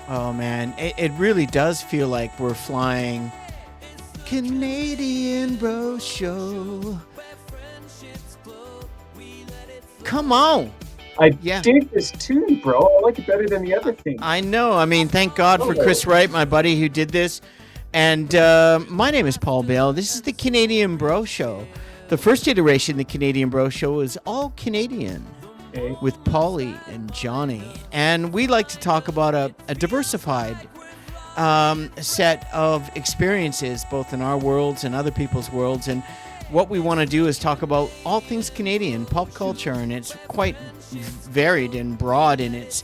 Oh man, it really does feel like we're flying Canadian Bro Show. Come on. I Yeah. dig this tune, bro. I like it better than the other thing. I know. I mean, thank God for Chris Wright, my buddy who did this. And my name is Paul Bale. This is the Canadian Bro Show. The first iteration of the Canadian Bro Show is all Canadian. Okay. With Pauly and Johnny. And we like to talk about a diversified set of experiences, both in our worlds and other people's worlds. And what we want to do is talk about all things Canadian, pop culture, and it's quite varied and broad in its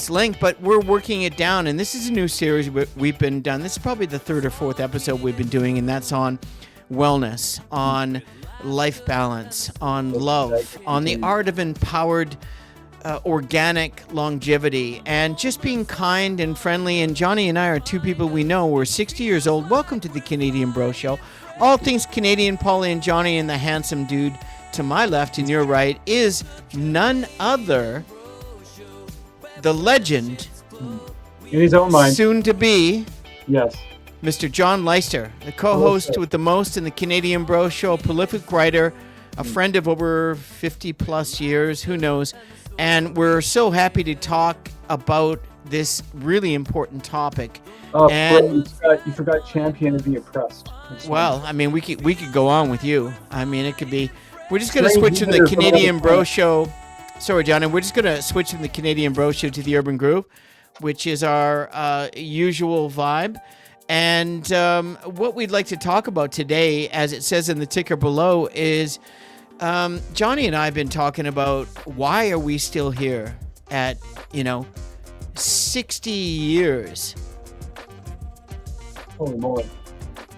length, but we're working it down. And this is a new series we've been done. This is probably the third or fourth episode we've been doing, and that's on wellness, on life balance, on love, on the art of empowered organic longevity, and just being kind and friendly. And Johnny and I are two people we know. We're 60 years old. Welcome to the Canadian Bro Show. All things Canadian. Pauly and Johnny, and the handsome dude to my left and your right is none other, the legend, in his own mind, soon to be, yes, Mr. John Leister, the co-host with the most in the Canadian Bro Show, a prolific writer, a friend of over 50 plus years, who knows. And we're so happy to talk about this really important topic. Oh, and you forgot champion of the oppressed. Well, I mean, we could go on with you. I mean, it could be. We're just going to switch from the Canadian Bro Show. Sorry, John. And we're just going to switch from the Canadian Bro Show to the Urban Groove, which is our usual vibe. And what we'd like to talk about today, as it says in the ticker below, is Johnny and I have been talking about why are we still here at, 60 years. Holy moly.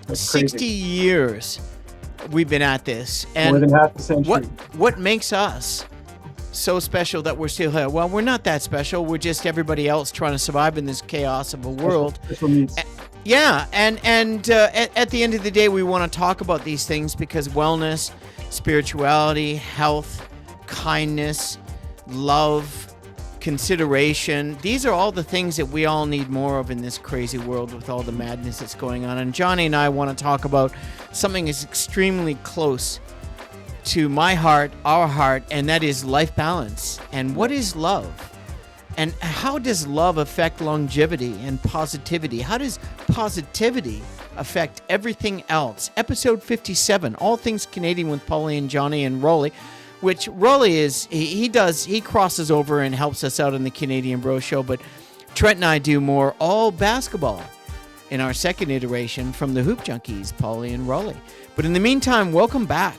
That's 60 crazy. years we've been at this. And more than half a century. What makes us so special that we're still here? Well, we're not that special. We're just everybody else trying to survive in this chaos of a world. Yeah, and at the end of the day, we want to talk about these things because wellness, spirituality, health, kindness, love, consideration, these are all the things that we all need more of in this crazy world with all the madness that's going on. And Johnny and I want to talk about something that's extremely close to my heart, our heart, and that is life balance. And what is love? And how does love affect longevity and positivity? How does positivity affect everything else? Episode 57, All Things Canadian with Pauly and Johnny and Rolly, which Rolly is, he crosses over and helps us out in the Canadian Bro Show, but Trent and I do more all basketball in our second iteration from the Hoop Junkies, Pauly and Rolly. But in the meantime, welcome back.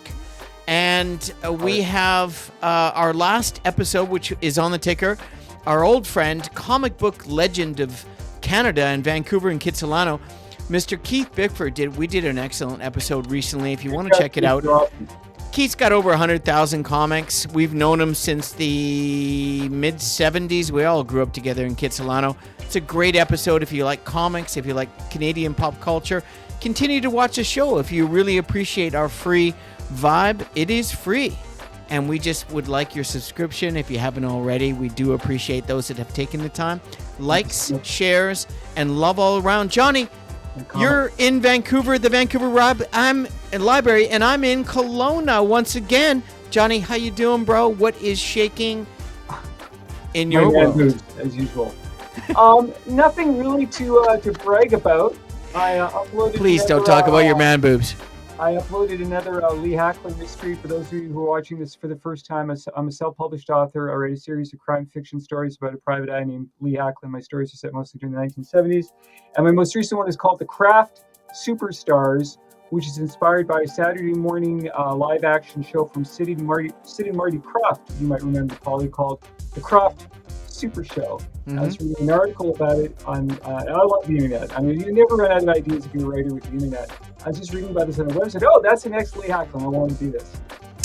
And we have our last episode, which is on the ticker, our old friend, comic book legend of Canada and Vancouver and Kitsilano, Mr. Keith Bickford. We did an excellent episode recently. If you want to check it out, Keith's got over 100,000 comics. We've known him since the mid-'70s. We all grew up together in Kitsilano. It's a great episode if you like comics, if you like Canadian pop culture. Continue to watch the show if you really appreciate our free vibe. It is free. And we just would like your subscription if you haven't already. We do appreciate those that have taken the time. Likes, shares, and love all around. Johnny, you're in Vancouver, the Vancouver Library, and I'm in Kelowna once again. Johnny, how you doing, bro? What is shaking in your world? As usual. Nothing really to brag about. I uploaded. Please don't talk about your man boobs. I uploaded another Lee Hacklin mystery. For those of you who are watching this for the first time, I'm a self-published author. I write a series of crime fiction stories about a private eye named Lee Hacklin. My stories are set mostly during the 1970s. And my most recent one is called The Craft Superstars, which is inspired by a Saturday morning live-action show from Sid and Marty Krofft, you might remember, Pauly, called The Krofft Super Show. Mm-hmm. I was reading an article about it on, I love the internet. I mean, you never run out of ideas if you're a writer with the internet. I was just reading about this on the website. Oh, that's the next Lee Hacklin. I want to do this.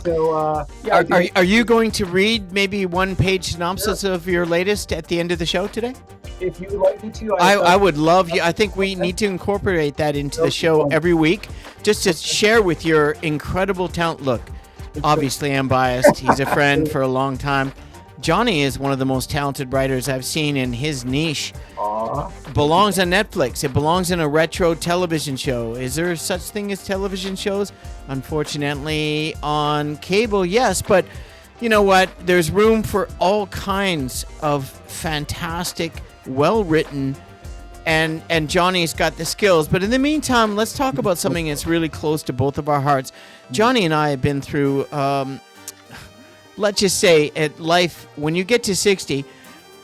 So, yeah. Are you going to read maybe one-page synopsis of your latest at the end of the show today? If you would like me to. I would love you. I think we need to incorporate that into the show every week, just to share with your incredible talent. Look, obviously I'm biased. He's a friend for a long time. Johnny is one of the most talented writers I've seen in his niche. Aww. Belongs on Netflix. It belongs in a retro television show. Is there such thing as television shows? Unfortunately, on cable, yes, but you know what? There's room for all kinds of fantastic, well-written, and Johnny's got the skills. But in the meantime, let's talk about something that's really close to both of our hearts. Johnny and I have been through, let's just say, at life, when you get to 60,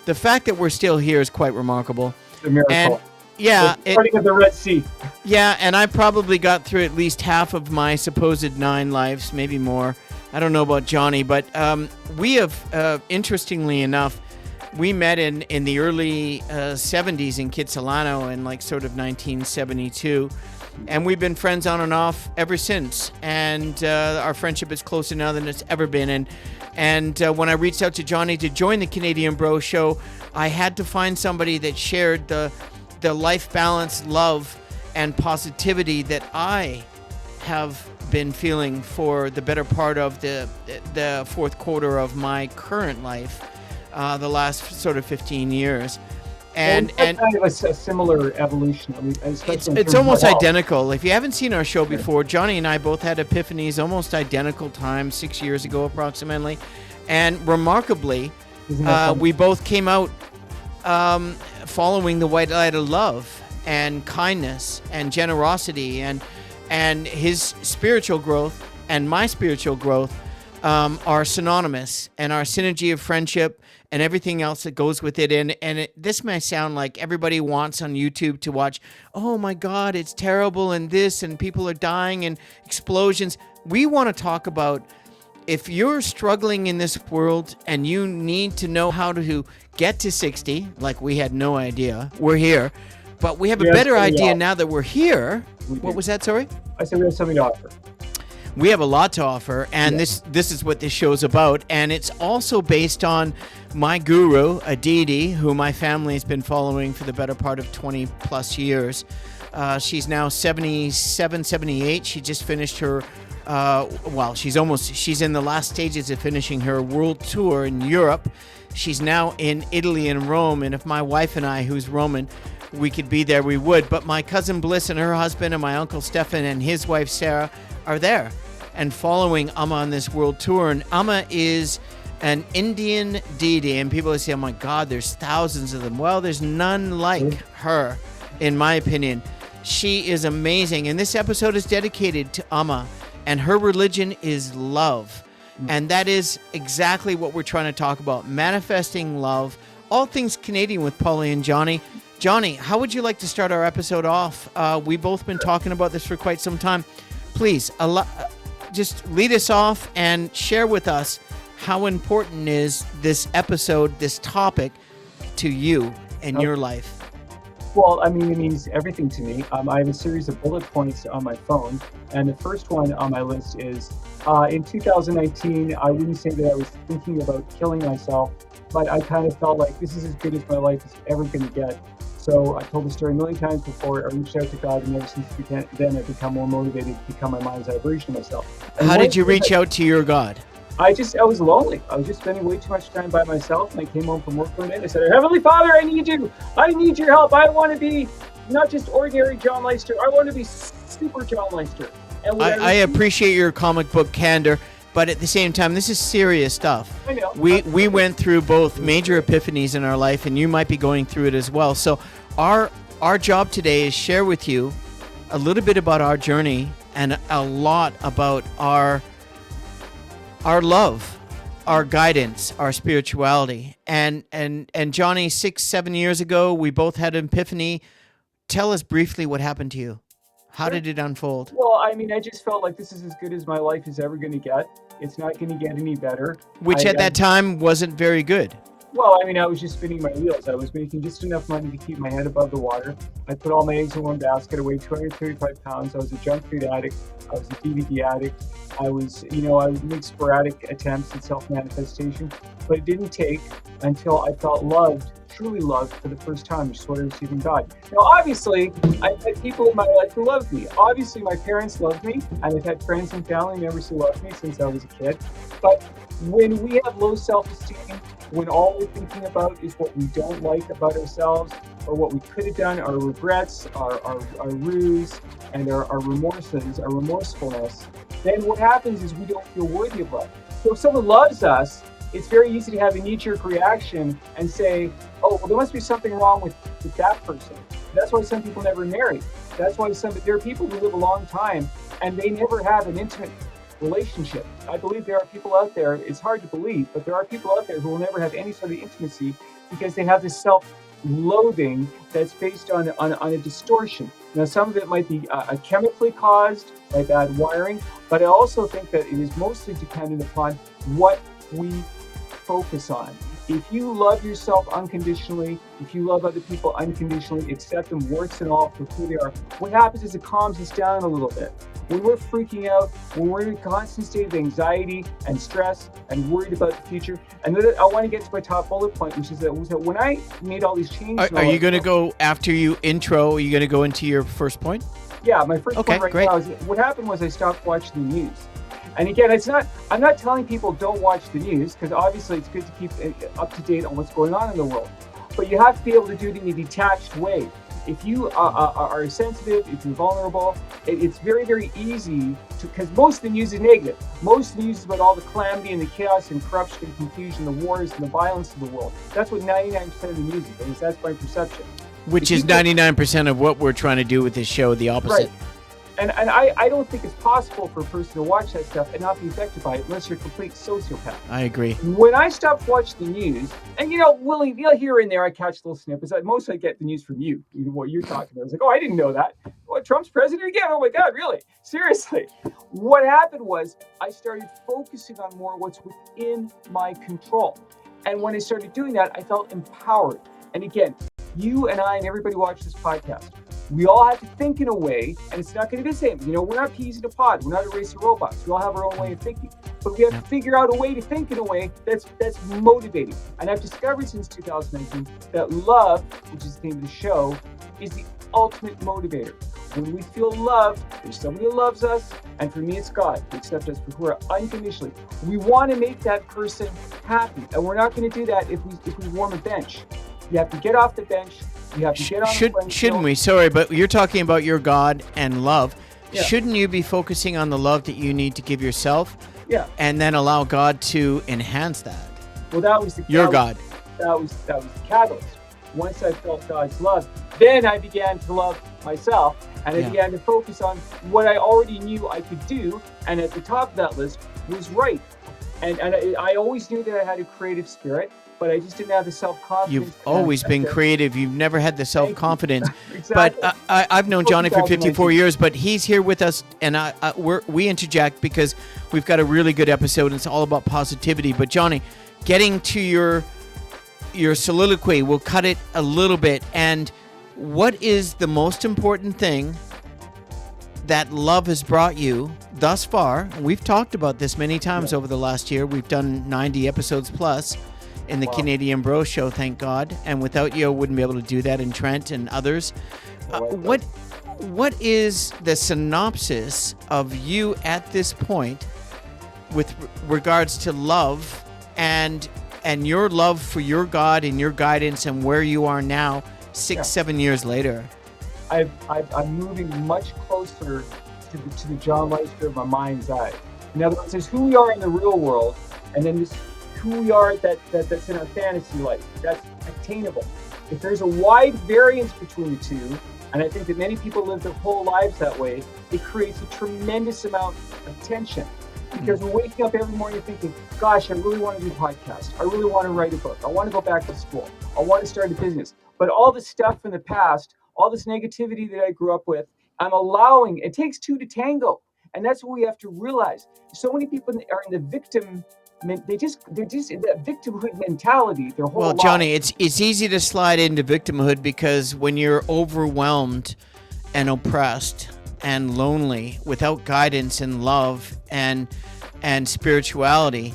the fact that we're still here is quite remarkable. It's a miracle. And yeah, parting of the Red Sea. Yeah, and I probably got through at least half of my supposed 9 lives, maybe more. I don't know about Johnny, but we have, interestingly enough, we met in the early 70s in Kitsilano in like sort of 1972, and we've been friends on and off ever since. And our friendship is closer now than it's ever been. And when I reached out to Johnny to join the Canadian Bro Show, I had to find somebody that shared the life balance, love, and positivity that I have been feeling for the better part of the fourth quarter of my current life, the last sort of 15 years. And kind of a similar evolution. It's almost identical. If you haven't seen our show before, Johnny and I both had epiphanies almost identical times, 6 years ago approximately. And remarkably, we both came out following the white light of love and kindness and generosity, and his spiritual growth and my spiritual growth are synonymous, and our synergy of friendship and everything else that goes with it. And this may sound like everybody wants on YouTube to watch, oh my God, it's terrible, and this, and people are dying, and explosions. We want to talk about, if you're struggling in this world and you need to know how to get to 60, like we had no idea, we're here, but we have a better idea now that we're here. What was that, sorry? I said we have something to offer. We have a lot to offer, and this is what this show's about. And it's also based on my guru, Aditi, who my family has been following for the better part of 20 plus years. She's now 77, 78. She just finished her, she's in the last stages of finishing her world tour in Europe. She's now in Italy and Rome, and if my wife and I, who's Roman, we could be there, we would. But my cousin Bliss and her husband and my uncle Stefan and his wife Sarah are there and following Amma on this world tour. And Amma is an Indian deity, and people say, oh my God, there's thousands of them. Well, there's none like her, in my opinion. She is amazing, and this episode is dedicated to Amma, and her religion is love. And that is exactly what we're trying to talk about, manifesting love, all things Canadian with Pauly and Johnny. Johnny, how would you like to start our episode off? We've both been talking about this for quite some time. Please, just lead us off and share with us how important is this episode, this topic, to you and your life. Well, I mean, it means everything to me. I have a series of bullet points on my phone, and the first one on my list is, in 2019, I wouldn't say that I was thinking about killing myself, but I kind of felt like this is as good as my life is ever going to get. So I told the story a million times before. I reached out to God, and ever since then I've become more motivated to become my mind's eye version of myself. And how did you reach out to your God? I was lonely. I was just spending way too much time by myself, and I came home from work one day and I said, Heavenly Father, I need you. I need your help. I want to be not just ordinary John Leister. I want to be super John Leister. And I appreciate your comic book candor, but at the same time, this is serious stuff. I know. We went through both major epiphanies in our life, and you might be going through it as well. So our job today is share with you a little bit about our journey and a lot about our love, our guidance, our spirituality. And Johnny, 6-7 years ago, we both had an epiphany. Tell us briefly what happened to you. How did it unfold? Well, I mean, I just felt like this is as good as my life is ever going to get. It's not going to get any better. Which at that time wasn't very good. Well, I mean, I was just spinning my wheels. I was making just enough money to keep my head above the water. I put all my eggs in one basket. I weighed 235 pounds. I was a junk food addict. I was a DVD addict. I would make sporadic attempts at self-manifestation. But it didn't take until I felt loved, truly loved for the first time, which is what I received from God. Now, obviously, I've had people in my life who loved me. Obviously, my parents loved me, and I've had friends and family members who loved me since I was a kid. But when we have low self-esteem, when all we're thinking about is what we don't like about ourselves or what we could have done, our regrets, our ruse, and our remorses, our remorsefulness, then what happens is we don't feel worthy of love. So if someone loves us, it's very easy to have a knee-jerk reaction and say, oh, well, there must be something wrong with that person. That's why some people never marry. That's why there are people who live a long time and they never have an intimate relationship. I believe there are people out there, it's hard to believe, but there are people out there who will never have any sort of intimacy because they have this self-loathing that's based on a distortion. Now, some of it might be chemically caused by bad wiring, but I also think that it is mostly dependent upon what we focus on. If you love yourself unconditionally, if you love other people unconditionally, accept them warts and all for who they are, what happens is it calms us down a little bit. When we're freaking out, when we're in a constant state of anxiety and stress and worried about the future, and then I want to get to my top bullet point, which is that when I made all these changes. Are you going to go after you intro? Are you going to go into your first point? Yeah, my first point right now is what happened was I stopped watching the news. And again, I'm not telling people don't watch the news, because obviously it's good to keep up to date on what's going on in the world. But you have to be able to do it in a detached way. If you are sensitive, if you're vulnerable, it's very, very easy to, because most of the news is negative. Most of the news is about all the calamity and the chaos and corruption and confusion, the wars and the violence of the world. That's what 99% of the news is. At least that's my perception. Which is 99% of what we're trying to do with this show, the opposite. Right. And I don't think it's possible for a person to watch that stuff and not be affected by it unless you're a complete sociopath. I agree. When I stopped watching the news, and here and there I catch little snippets. Mostly I get the news from you, what you're talking about. I was like, oh, I didn't know that. What, Trump's president again? Oh my God, really? Seriously. What happened was I started focusing on more what's within my control. And when I started doing that, I felt empowered. And again, you and I and everybody watching this podcast, we all have to think in a way, and it's not going to be the same. We're not peas in a pod. We're not a race of robots. We all have our own way of thinking. But we have to figure out a way to think in a way that's motivating. And I've discovered since 2019 that love, which is the theme of the show, is the ultimate motivator. When we feel loved, there's somebody who loves us, and for me it's God, who accepts us for who we are unconditionally. We want to make that person happy, and we're not going to do that if we warm a bench. You have to get off the bench. You have to get on the plane. Shouldn't we? Sorry, but you're talking about your God and love. Yeah. Shouldn't you be focusing on the love that you need to give yourself? Yeah. And then allow God to enhance that? Well, that was your God. That was the catalyst. Once I felt God's love, then I began to love myself, and I began to focus on what I already knew I could do. And at the top of that list was write. And I always knew that I had a creative spirit, but I just didn't have the self-confidence. You've always been creative. You've never had the self-confidence. Exactly. But I've known Johnny for 54 years, but he's here with us, and we interject because we've got a really good episode, and it's all about positivity. But Johnny, getting to your soliloquy, we'll cut it a little bit. And what is the most important thing that love has brought you thus far? We've talked about this many times over the last year. We've done 90 episodes plus in the Canadian Bro Show, thank God. And without you, I wouldn't be able to do that, and Trent and others. What is the synopsis of you at this point with regards to love and your love for your God and your guidance and where you are now 7 years later? I'm moving much closer to the John Leister of my mind's eye. In other words, there's who we are in the real world, and then there's who we are that's in our fantasy life. That's attainable. If there's a wide variance between the two, and I think that many people live their whole lives that way, it creates a tremendous amount of tension. Because we're waking up every morning thinking, gosh, I really want to do a podcast. I really want to write a book. I want to go back to school. I want to start a business. But all the stuff from the past, all this negativity that I grew up with, I'm allowing. It takes two to tango. And that's what we have to realize. So many people are in the victim. They're just in that victimhood mentality their whole life. Well, Johnny, it's easy to slide into victimhood because when you're overwhelmed and oppressed and lonely without guidance and love and spirituality,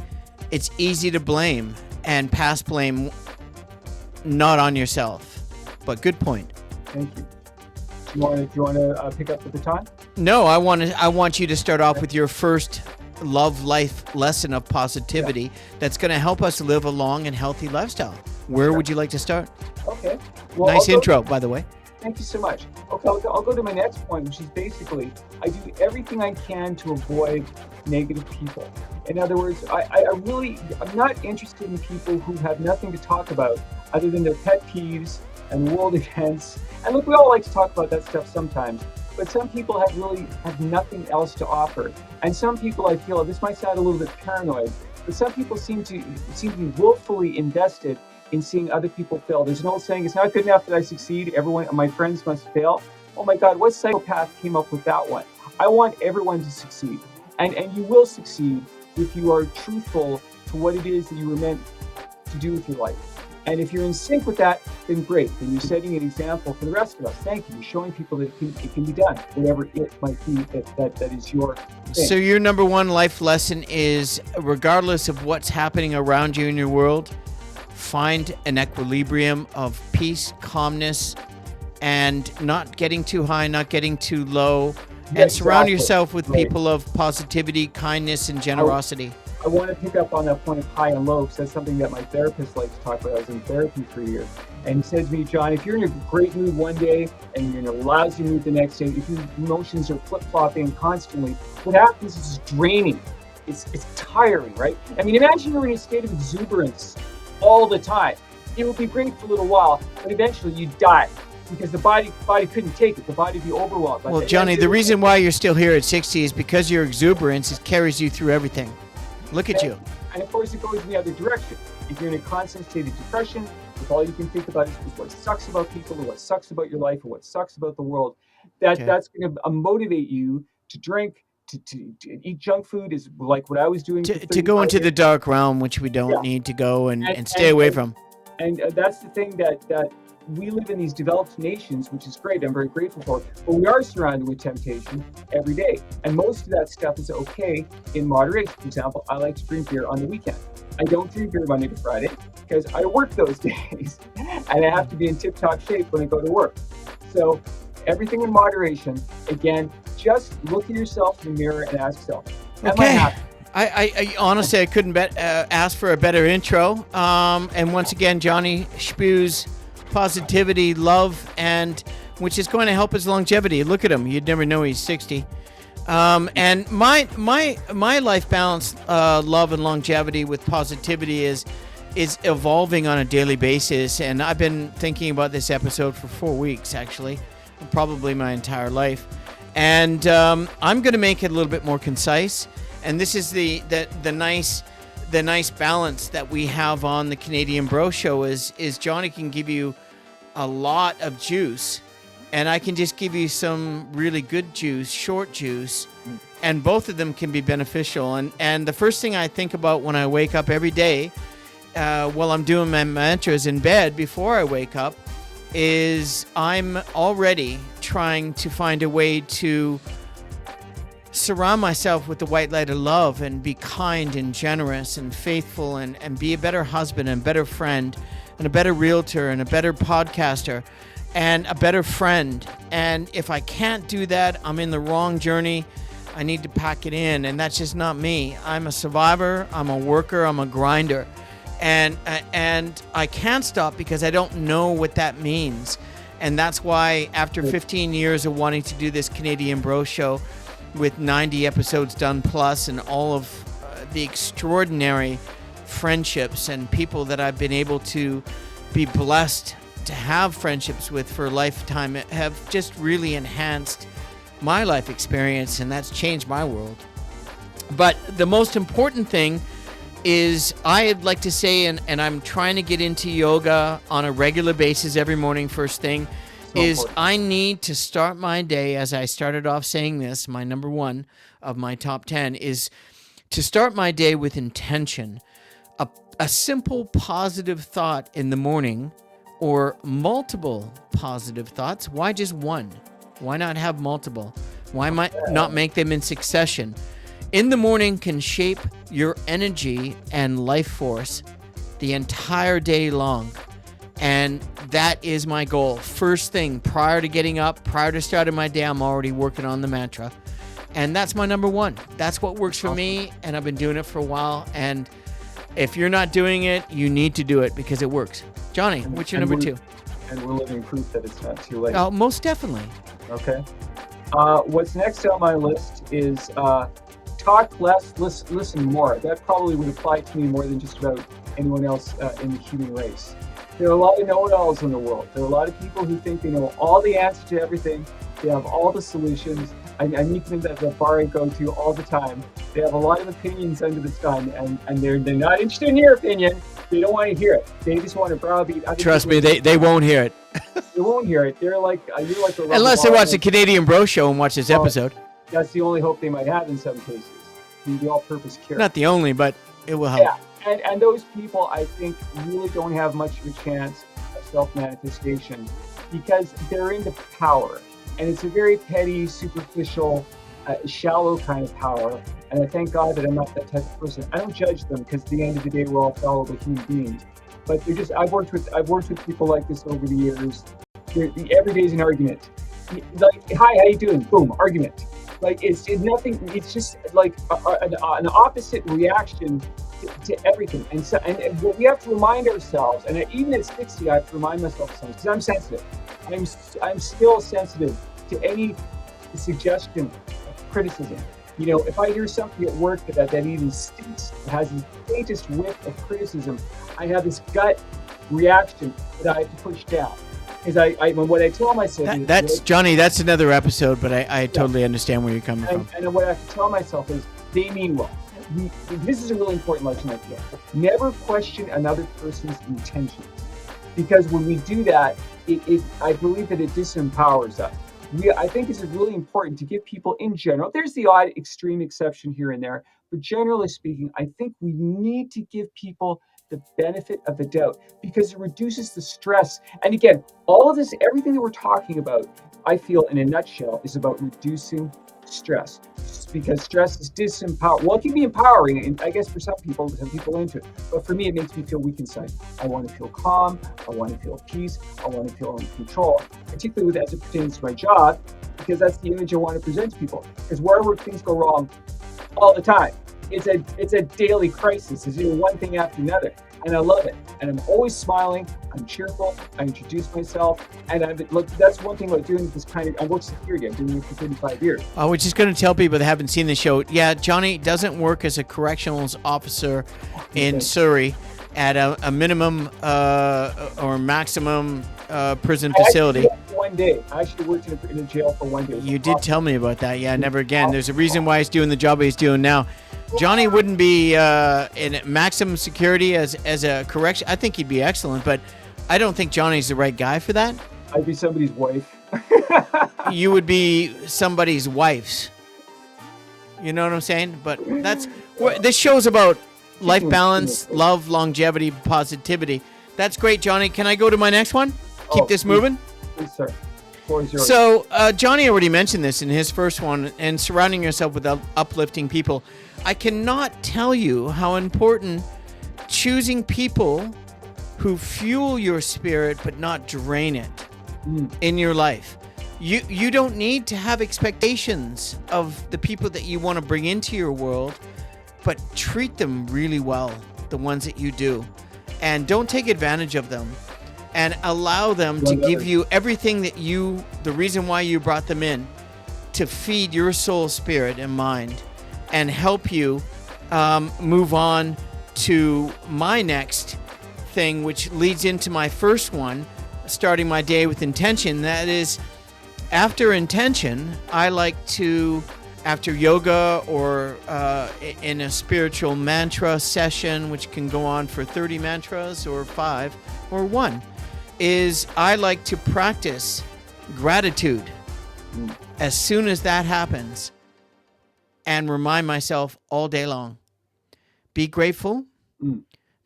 it's easy to blame and pass blame not on yourself. But good point. Thank you. Do you want to pick up the baton? No, I want you to start off with your first love life lesson of positivity that's going to help us live a long and healthy lifestyle. Where would you like to start? Okay. Well, nice intro, by the way. Thank you so much. Okay, I'll go to my next point, which is basically, I do everything I can to avoid negative people. In other words, I'm not interested in people who have nothing to talk about other than their pet peeves and world events. And look, we all like to talk about that stuff sometimes, but some people have nothing else to offer. And some people, I feel, this might sound a little bit paranoid, but some people seem to be willfully invested in seeing other people fail. There's an old saying, it's not good enough that I succeed, everyone, my friends must fail. Oh my God, what psychopath came up with that one? I want everyone to succeed. And you will succeed if you are truthful to what it is that you were meant to do with your life. And if you're in sync with that, then great. Then you're setting an example for the rest of us. Thank you. You're showing people that it can be done, whatever it might be that is your thing. So your number one life lesson is, regardless of what's happening around you in your world, find an equilibrium of peace, calmness, and not getting too high, not getting too low, and surround yourself with people of positivity, kindness, and generosity. I want to pick up on that point of high and low, because that's something that my therapist likes to talk about. I was in therapy for a year. And he says to me, John, if you're in a great mood one day and you're in a lousy mood the next day, if your emotions are flip-flopping constantly, what happens is it's draining. It's tiring, right? I mean, imagine you're in a state of exuberance all the time. It would be great for a little while, but eventually you die because the body couldn't take it. The body would be overwhelmed. Well, Johnny, the reason why you're still here at 60 is because your exuberance, it carries you through everything. Look at you. And of course, it goes in the other direction. If you're in a constant state of depression, if all you can think about is what sucks about people, or what sucks about your life, or what sucks about the world, that's going to motivate you to drink, to eat junk food, is like what I was doing. To go into the dark realm, which we don't need to go and stay away from. And that's the thing that we live in these developed nations, which is great. I'm very grateful for it. But we are surrounded with temptation every day. And most of that stuff is okay in moderation. For example, I like to drink beer on the weekend. I don't drink beer Monday to Friday because I work those days. And I have to be in tip-top shape when I go to work. So everything in moderation. Again, just look at yourself in the mirror and ask yourself, am I happy? I honestly, I couldn't ask for a better intro. And once again, Johnny spews positivity, love, and which is going to help his longevity. Look at him; you'd never know he's 60. And my life balance, love, and longevity with positivity is evolving on a daily basis. And I've been thinking about this episode for 4 weeks, actually, probably my entire life. And I'm going to make it a little bit more concise. And this is the nice balance that we have on the Canadian Bro Show is Johnny can give you a lot of juice, and I can just give you some really good juice, short juice, and both of them can be beneficial. And the first thing I think about when I wake up every day, while I'm doing my mantras in bed before I wake up, is I'm already trying to find a way to surround myself with the white light of love and be kind and generous and faithful and be a better husband and better friend and a better realtor and a better podcaster and a better friend. And if I can't do that, I'm in the wrong journey. I need to pack it in, and that's just not me. I'm a survivor, I'm a worker, I'm a grinder. And I can't stop because I don't know what that means. And that's why after 15 years of wanting to do this Canadian Bro Show, with 90 episodes done plus and all of the extraordinary friendships and people that I've been able to be blessed to have friendships with for a lifetime have just really enhanced my life experience, and that's changed my world. But the most important thing is I'd like to say, and I'm trying to get into yoga on a regular basis every morning first thing, is I need to start my day, as I started off saying this, my number one of my top 10 is to start my day with intention. A simple positive thought in the morning, or multiple positive thoughts. Why just one? Why not have multiple? Why not make them in succession? In the morning can shape your energy and life force the entire day long. And that is my goal. First thing, prior to getting up, prior to starting my day, I'm already working on the mantra. And that's my number one. That's what works for me, and I've been doing it for a while. And if you're not doing it, you need to do it because it works. Johnny, what's your number two? And we're living proof that it's not too late. Oh, most definitely. Okay. What's next on my list is talk less, listen more. That probably would apply to me more than just about anyone else in the human race. There are a lot of know-it-alls in the world. There are a lot of people who think they know all the answers to everything. They have all the solutions. I meet them at the bar I go to all the time. They have a lot of opinions under the sun, and they're not interested in your opinion. They don't want to hear it. They just want to browbeat other Trust me, they won't hear it. They won't hear it. They're like, you're like a unless they watch the Canadian Bro Show and watch this episode. That's the only hope they might have in some cases. The all-purpose cure. Not the only, but it will help. Yeah, and those people, I think, really don't have much of a chance of self-manifestation because they're into power. And it's a very petty, superficial, shallow kind of power. And I thank God that I'm not that type of person. I don't judge them because at the end of the day, we're all fallible human beings. But they're just, I've worked with people like this over the years. Every day is an argument. Like, hi, how you doing? Boom, argument. Like it's nothing. It's just like an opposite reaction to everything. And what we have to remind ourselves, and even at 60, I have to remind myself of something because I'm sensitive. I'm still sensitive to any suggestion of criticism. You know, if I hear something at work that even stinks, it has the faintest whiff of criticism, I have this gut reaction that I have to push down. Because what I tell myself is... That's, Johnny, that's another episode, but I totally understand where you're coming from. And what I have to tell myself is, they mean well. This is a really important lesson I feel. Never question another person's intentions. Because when we do that, I believe that it disempowers us. I think it's really important to give people in general, there's the odd extreme exception here and there, but generally speaking, I think we need to give people the benefit of the doubt because it reduces the stress. And again, all of this, everything that we're talking about, I feel in a nutshell, is about reducing stress. Because stress is disempowering. Well, it can be empowering, and I guess for some people into it. But for me, it makes me feel weak inside. I want to feel calm. I want to feel peace. I want to feel in control, particularly as it pertains to my job, because that's the image I want to present to people. Because wherever things go wrong, all the time, it's a daily crisis. It's one thing after another, and I love it. And I'm always smiling. I'm cheerful. I introduce myself, and that's one thing about doing this kind of. I work security. I'm doing it for 35 years. I was just going to tell people that haven't seen the show. Yeah, Johnny doesn't work as a corrections officer in Surrey at a minimum or maximum prison facility. One day, I actually worked in a jail for 1 day. You did tell me about that. Yeah, never again. There's a reason why he's doing the job he's doing now. Johnny wouldn't be in maximum security as a correction. I think he'd be excellent, but I don't think Johnny's the right guy for that. I'd be somebody's wife. You would be somebody's wife's. You know what I'm saying? But this show's about life balance, love, longevity, positivity. That's great, Johnny. Can I go to my next one? Keep this moving? Please, sir. So Johnny already mentioned this in his first one, and surrounding yourself with uplifting people. I cannot tell you how important choosing people who fuel your spirit but not drain it in your life. You don't need to have expectations of the people that you want to bring into your world, but treat them really well, the ones that you do, and don't take advantage of them. And allow them to give you everything that the reason why you brought them in, to feed your soul, spirit, and mind, and help you move on to my next thing, which leads into my first one, starting my day with intention. That is, after intention, I like to, after yoga or in a spiritual mantra session, which can go on for 30 mantras or 5 or 1, is I like to practice gratitude as soon as that happens and remind myself all day long. Be grateful,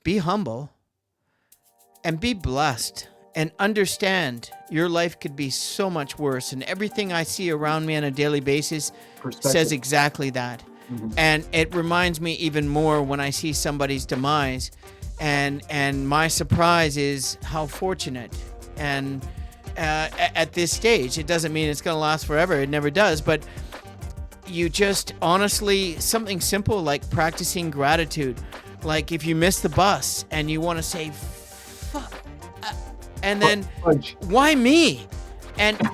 be humble, and be blessed, and understand your life could be so much worse. And everything I see around me on a daily basis says exactly that. And it reminds me even more when I see somebody's demise. And my surprise is how fortunate. And at this stage, it doesn't mean it's going to last forever. It never does. But you just honestly, something simple like practicing gratitude. Like if you miss the bus and you want to say, fuck, and then, why me?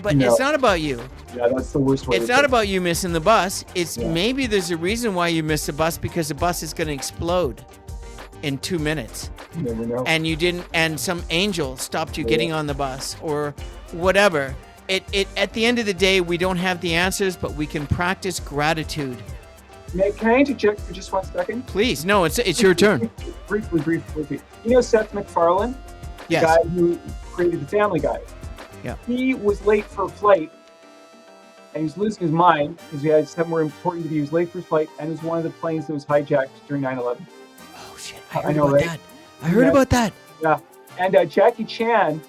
But No. it's not about you. Yeah, that's the worst way. It's not about you missing the bus. It's maybe there's a reason why you missed the bus, because the bus is going to explode in 2 minutes. You never know. And you didn't, and some angel stopped you getting on the bus or whatever. It at the end of the day, we don't have the answers, but we can practice gratitude. Can I interject for just 1 second? Please, no, it's your turn. Briefly. You know Seth MacFarlane? Yes. The guy who created the Family Guy. Yeah. He was late for a flight, and he was losing his mind because he had somewhere important to be. He was late for his flight, and it was one of the planes that was hijacked during 9/11. Oh shit! I heard about that. I heard about that. Yeah, and Jackie Chan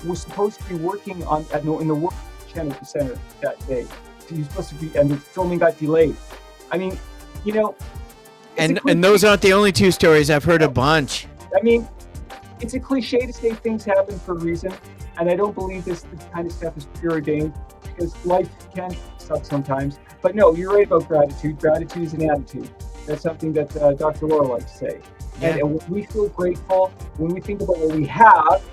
was supposed to be working in the World Trade Center that day. He was supposed to be, and the filming got delayed. I mean, you know. And those aren't the only two stories. I've heard a bunch. I mean, it's a cliche to say things happen for a reason, and I don't believe this kind of stuff is preordained, because life can suck sometimes. But no, you're right about gratitude. Gratitude is an attitude. That's something that Dr. Laura likes to say. Yeah. And when we feel grateful, when we think about what we have,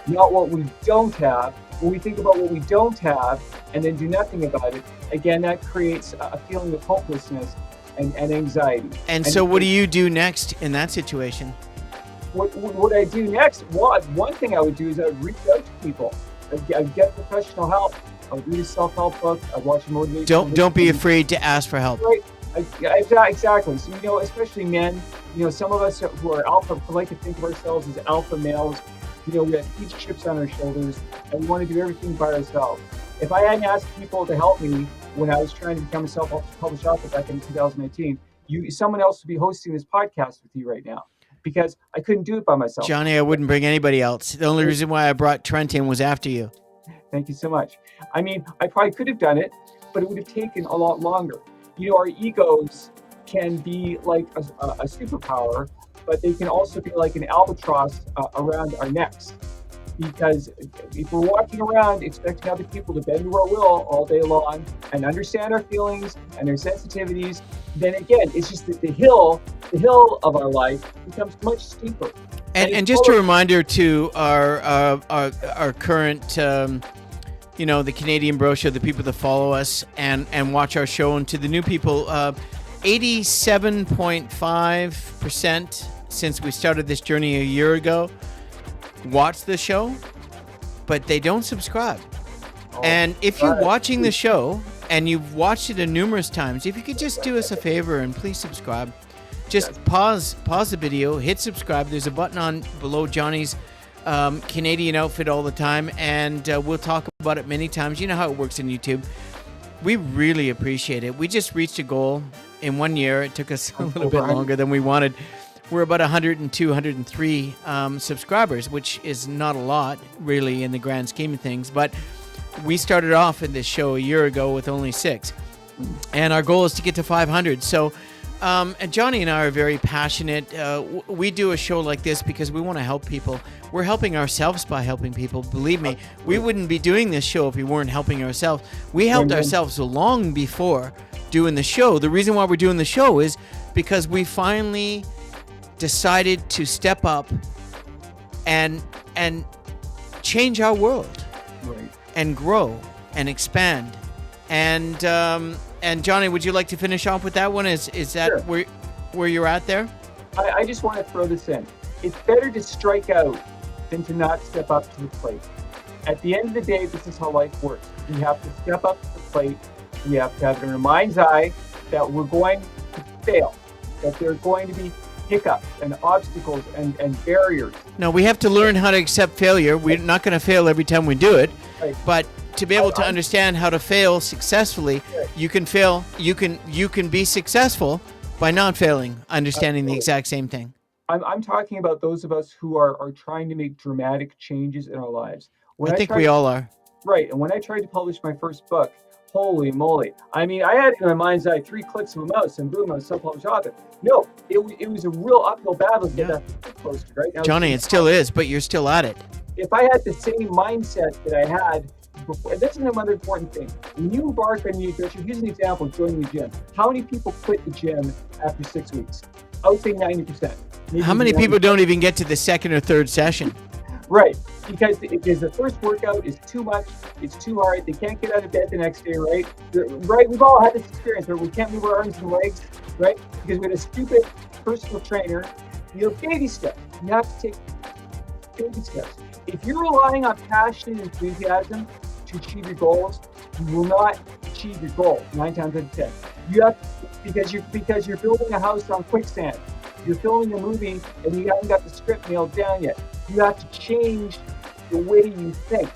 not what we don't have, when we think about what we don't have and then do nothing about it, again, that creates a feeling of hopelessness and anxiety. And so what do you do next in that situation? What I do next, one thing I would do is I would reach out to people. I'd get professional help. I would read a self-help book. I'd watch a motivational. Don't be afraid to ask for help. Right. Exactly. So, especially men, some of us who are alpha, like to think of ourselves as alpha males. We have huge chips on our shoulders, and we want to do everything by ourselves. If I hadn't asked people to help me when I was trying to become a self-published author back in 2018, someone else would be hosting this podcast with you right now, because I couldn't do it by myself. Johnny, I wouldn't bring anybody else. The only reason why I brought Trent in was after you. Thank you so much. I mean, I probably could have done it, but it would have taken a lot longer. Our egos can be like a superpower, but they can also be like an albatross around our necks. Because if we're walking around expecting other people to bend to our will all day long and understand our feelings and their sensitivities, then again, it's just that the hill of our life becomes much steeper. And just a reminder to our current, the Canadian Bro Show, the people that follow us and watch our show, and to the new people, 87.5% since we started this journey a year ago watch the show, but they don't subscribe. And if you're watching the show and you've watched it numerous times, if you could just do us a favor and please subscribe. Just pause the video, hit subscribe. There's a button on below Johnny's Canadian outfit all the time, and we'll talk about it many times. You know how it works in YouTube. We really appreciate it. We just reached a goal in 1 year. It took us a little bit longer than we wanted. We're about 102, 103 subscribers, which is not a lot, really, in the grand scheme of things. But we started off in this show a year ago with only 6. And our goal is to get to 500. So and Johnny and I are very passionate. We do a show like this because we want to help people. We're helping ourselves by helping people. Believe me, we wouldn't be doing this show if we weren't helping ourselves. We helped ourselves long before doing the show. The reason why we're doing the show is because we finally decided to step up and change our world, right, and grow and expand. And Johnny, would you like to finish off with that one? Is that Sure. where you're at there? I just want to throw this in. It's better to strike out than to not step up to the plate. At the end of the day, this is how life works. We have to step up to the plate. We have to have it in our mind's eye that we're going to fail, that there are going to be hiccups and obstacles and barriers. No, we have to learn how to accept failure. We're not going to fail every time we do it, right, but to be able to understand how to fail successfully, right, you can fail. You can be successful by not failing, understanding the exact same thing. I'm talking about those of us who are trying to make dramatic changes in our lives. I think we all are. Right, and when I tried to publish my first book, holy moly. I mean, I had in my mind's eye 3 clicks of a mouse and boom, I was self-published author. No, it was a real uphill battle to get that book posted, right? Now, Johnny, it still is, but you're still at it. if I had the same mindset that I had before, and this is another important thing. When you embark on the adventure, here's an example of joining the gym. How many people quit the gym after 6 weeks? I would say 90%. How many people don't even get to the second or third session? Right, because the first workout is too much, it's too hard, they can't get out of bed the next day, right? Right, we've all had this experience where we can't move our arms and legs, right? Because we had a stupid personal trainer. Baby steps. You have to take baby steps. If you're relying on passion and enthusiasm to achieve your goals, you will not achieve your goal 9 times out of 10. You have to, because you're building a house on quicksand. You're filming a movie and you haven't got the script nailed down yet. You have to change the way you think,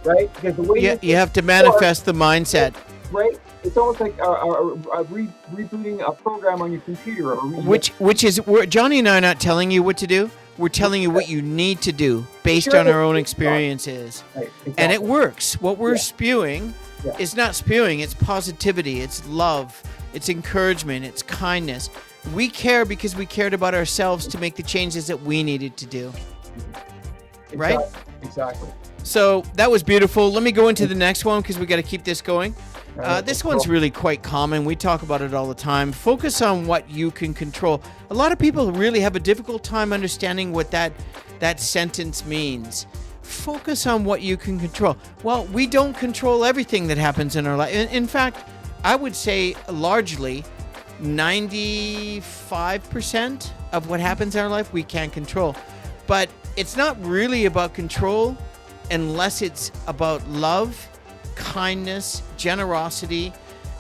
right? Because the way you have to manifest the mindset, right? It's almost like rebooting a program on your computer, which is where Johnny and I are not telling you what to do. We're telling you what you need to do based on our own experiences, right, exactly. And it works. What we're spewing is not spewing; it's positivity, it's love, it's encouragement, it's kindness. We care because we cared about ourselves to make the changes that we needed to do. Right? Exactly. So that was beautiful. Let me go into the next one because we got to keep this going. This one's really quite common. We talk about it all the time. Focus on what you can control. A lot of people really have a difficult time understanding what that sentence means. Focus on what you can control. Well, we don't control everything that happens in our life. In fact, I would say largely 95% of what happens in our life we can't control. But it's not really about control unless it's about love, kindness, generosity,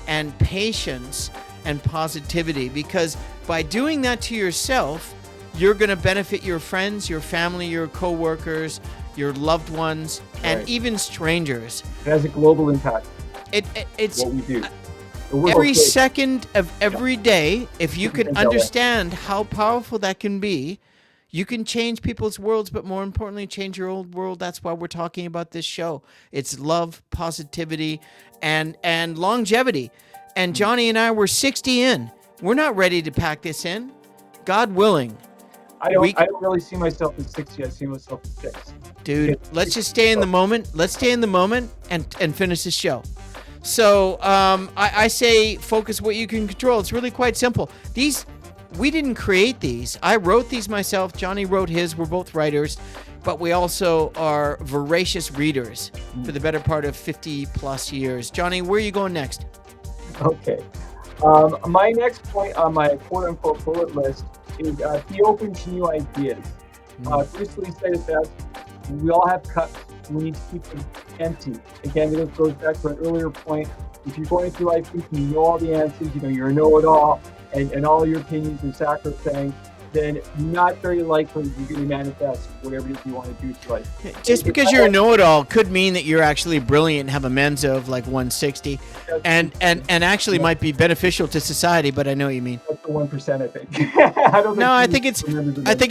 and patience and positivity. Because by doing that to yourself, you're going to benefit your friends, your family, your coworkers, your loved ones, and even strangers. It has a global impact. It's what we do. Every second of every day, if you can understand how powerful that can be, you can change people's worlds, but more importantly, change your old world. That's why we're talking about this show. It's love, positivity, and longevity. And Johnny and I were 60 in. We're not ready to pack this in. God willing. I don't really see myself as 60. I see myself as 6. Dude, let's just stay in the moment. Let's stay in the moment and finish the show. So I say focus what you can control. It's really quite simple. We didn't create these. I wrote these myself. Johnny wrote his. We're both writers, but we also are voracious readers for the better part of 50 plus years. Johnny, where are you going next? Okay. My next point on my quote unquote bullet list is be open to new ideas. Bruce Lee said it best. We all have cups. We need to keep them empty. Again, this goes back to an earlier point. If you're going through life thinking you know all the answers, you're a know-it-all, and all your opinions are sacrosanct, then not very likely you're going to manifest whatever it is you want to do to life. Just because you're a know-it-all could mean that you're actually brilliant and have a Mensa of like 160, and actually might be beneficial to society. But I know what you mean. That's the 1%, I think. I think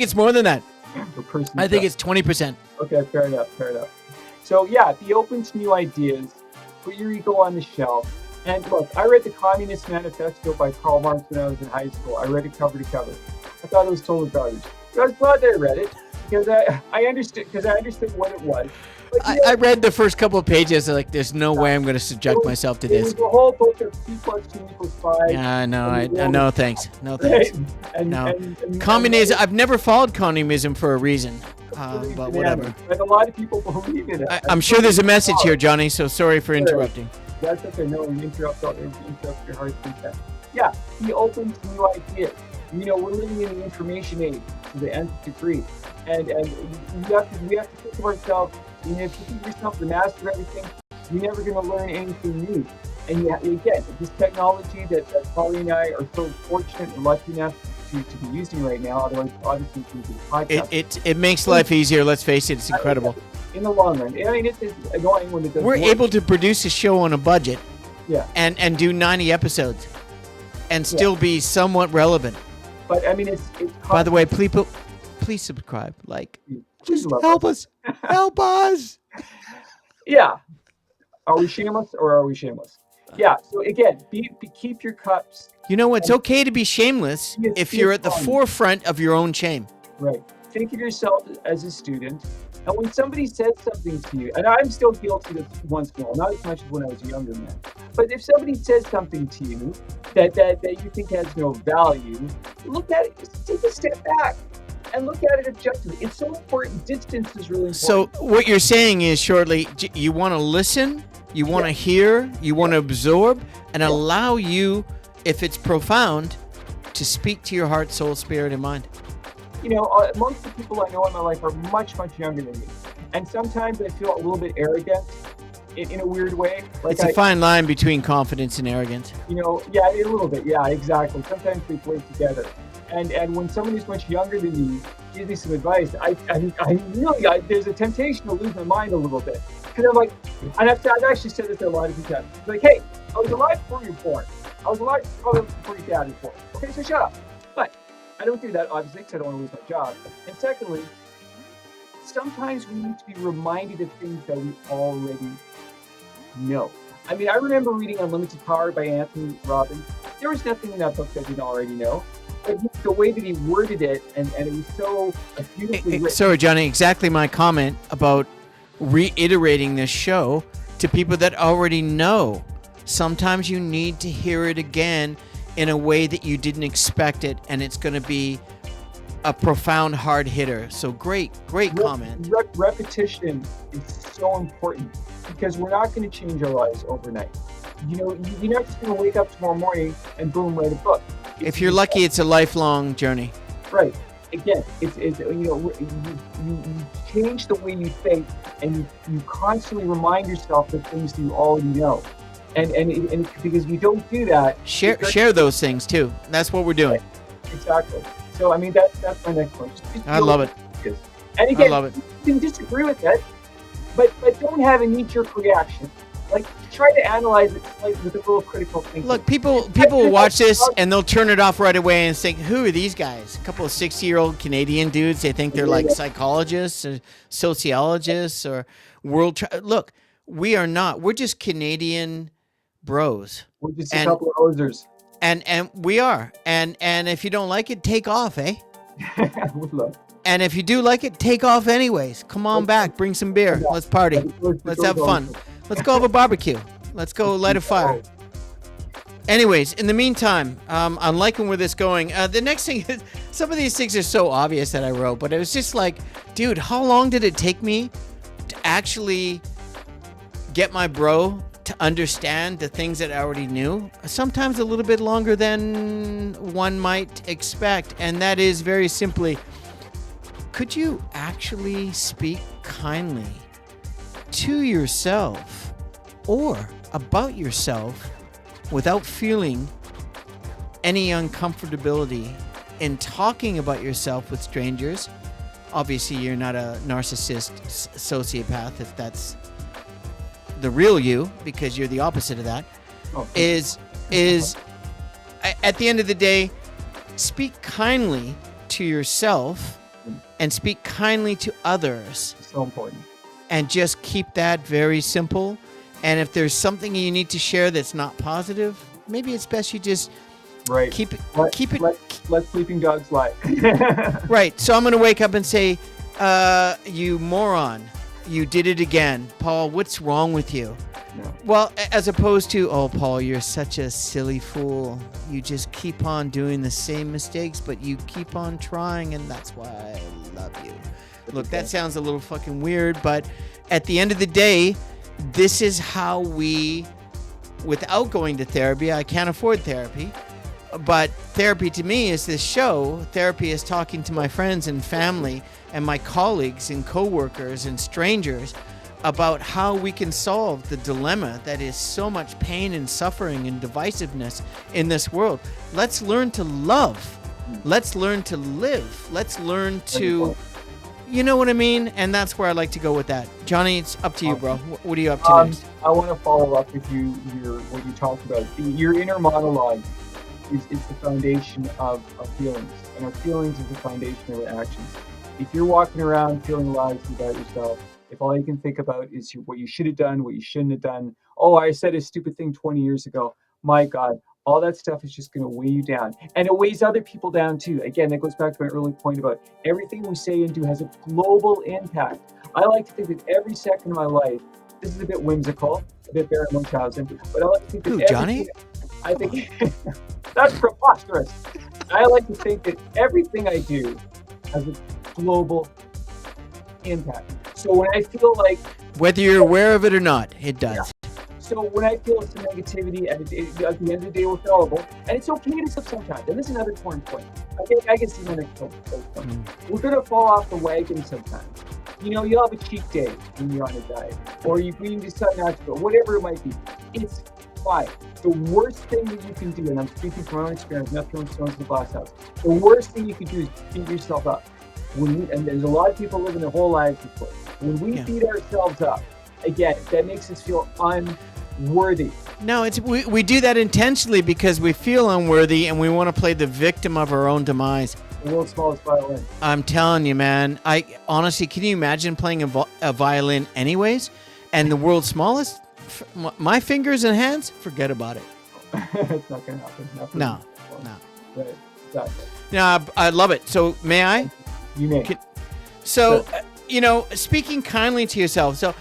it's more than that. I think it's 20%. Okay, fair enough. So yeah, be open to new ideas. Put your ego on the shelf. And look, I read the Communist Manifesto by Karl Marx when I was in high school. I read it cover to cover. I thought it was total garbage. But I was glad that I read it because I understood what it was. But, I read the first couple of pages. Like, there's no way I'm going to subject myself to this. It was a whole book of 2 + 2 = 5. Yeah, no, thanks. No, thanks. And communism. I've never followed communism for a reason. But whatever. Like a lot of people believe in it. I'm sure there's a message here, Johnny. So sorry for interrupting. That's okay. No, you interrupt your heart's content. Yeah, be open to new ideas. We're living in an information age to the nth degree, and we have to think of ourselves. If you think of yourself the master of everything, you're never going to learn anything new. And again, this technology that Pauly and I are so fortunate and lucky enough to be using right now, otherwise obviously we can do podcasts. It makes life easier. Let's face it, it's incredible. In the long run, I mean, it's annoying when it doesn't. We're able to produce a show on a budget, and do 90 episodes, and still be somewhat relevant. But I mean, it's by the way, please subscribe, just help us, help us. Yeah, are we shameless or are we shameless? Yeah. So again, keep your cups. It's okay to be shameless if you're at the forefront of your own shame. Right. Think of yourself as a student. And when somebody says something to you, and I'm still guilty of this once in a while, not as much as when I was a younger man, but if somebody says something to you that you think has no value, look at it, just take a step back and look at it objectively. It's so important. Distance is really important. So what you're saying is, shortly, you want to listen, you want to hear, you want to absorb, and allow you, if it's profound, to speak to your heart, soul, spirit, and mind. You know, most of the people I know in my life are much, much younger than me. And sometimes I feel a little bit arrogant in a weird way. Like it's a fine line between confidence and arrogance. You know, yeah, a little bit. Yeah, exactly. Sometimes they play together. And when somebody's much younger than me gives me some advice, I really, there's a temptation to lose my mind a little bit. Because I'm like, and I've actually said this to a lot of people. Like, hey, I was alive before you were born. I was alive probably before your dad was born. Okay, so shut up. But I don't do that, obviously, because I don't want to lose my job. And secondly, sometimes we need to be reminded of things that we already know. I mean, I remember reading Unlimited Power by Anthony Robbins. There was nothing in that book that I didn't already know. But the way that he worded it, and it was so beautifully written. Sorry, Johnny, exactly my comment about reiterating this show to people that already know. Sometimes you need to hear it again in a way that you didn't expect it, and it's going to be a profound hard hitter. So great comment. Repetition is so important because we're not going to change our lives overnight. You know, you're not just going to wake up tomorrow morning and boom, write a book. If you're lucky, it's a lifelong journey. Right. Again, it's you know, you change the way you think, and you constantly remind yourself of things that you already know. And because you don't do that, share those things too. That's what we're doing. Right. Exactly. So I mean, that's my next one. I love it. And again, I love it. You can disagree with it, but don't have a knee-jerk reaction. Like, try to analyze it with a little critical thinking. Look, people will watch this and they'll turn it off right away and think, who are these guys? A couple of 60-year-old Canadian dudes. They think they're like psychologists or sociologists or Look, we are not. We're just Canadian bros. We're just a couple of hosers. And we are. And if you don't like it, take off, eh? And if you do like it, take off anyways. Come on back. Bring some beer. Let's party. Let's have fun. Let's go have a barbecue. Let's go light a fire. Anyways, in the meantime, I'm liking where this is going. The next thing is, some of these things are so obvious that I wrote, but it was just like, dude, how long did it take me to actually get my bro to understand the things that I already knew? Sometimes a little bit longer than one might expect, and that is very simply, could you actually speak kindly to yourself or about yourself without feeling any uncomfortability in talking about yourself with strangers? Obviously, you're not a narcissist sociopath if that's the real you, because you're the opposite of that. Is at the end of the day, speak kindly to yourself and speak kindly to others. So important. And just keep that very simple. And if there's something you need to share that's not positive, maybe it's best you just keep it. Let sleeping dogs lie. Right. So I'm going to wake up and say, you moron, you did it again. Paul, what's wrong with you? No. Well, as opposed to, oh, Paul, you're such a silly fool. You just keep on doing the same mistakes, but you keep on trying, and that's why I love you. Look, that sounds a little fucking weird, but at the end of the day, this is how we, without going to therapy, I can't afford therapy, but therapy to me is this show. Therapy is talking to my friends and family and my colleagues and coworkers and strangers about how we can solve the dilemma that is so much pain and suffering and divisiveness in this world. Let's learn to love. Let's learn to live. Let's learn to, you know what I mean? And that's where I like to go with that. Johnny, it's up to you, bro. What are you up to next? I want to follow up with you, what you talked about. Your inner monologue is the foundation of feelings, and our feelings is the foundation of our actions. If you're walking around feeling lies about yourself, if all you can think about is what you should have done, what you shouldn't have done, oh, I said a stupid thing 20 years ago, my God, all that stuff is just going to weigh you down. And it weighs other people down too. Again, that goes back to my early point about everything we say and do has a global impact. I like to think that every second of my life, this is a bit whimsical, a bit Baron Munchausen, but I like to think that Johnny? I think that's preposterous. I like to think that everything I do has a global impact. So when I feel like, whether you're aware of it or not, it does. Yeah. So when I feel some negativity, and at the end of the day, we're fallible, and it's okay to slip sometimes. And this is another important point. I guess this is my next point. We're going to fall off the wagon sometimes. You know, you'll have a cheat day when you're on a diet, or you decide not to go, whatever it might be. It's fine. The worst thing that you can do, and I'm speaking from my own experience, not throwing stones in the glass house, the worst thing you can do is beat yourself up. And there's a lot of people living their whole lives this way. When we beat ourselves up, again, that makes us feel unworthy. No, we do that intentionally because we feel unworthy and we want to play the victim of our own demise. The world's smallest violin. I'm telling you, man. I honestly, can you imagine playing a violin anyways? And the world's smallest? My fingers and hands? Forget about it. It's not going to happen. No. Right, exactly. No, I love it. So, may I? You may. So, you know, speaking kindly to yourself. So,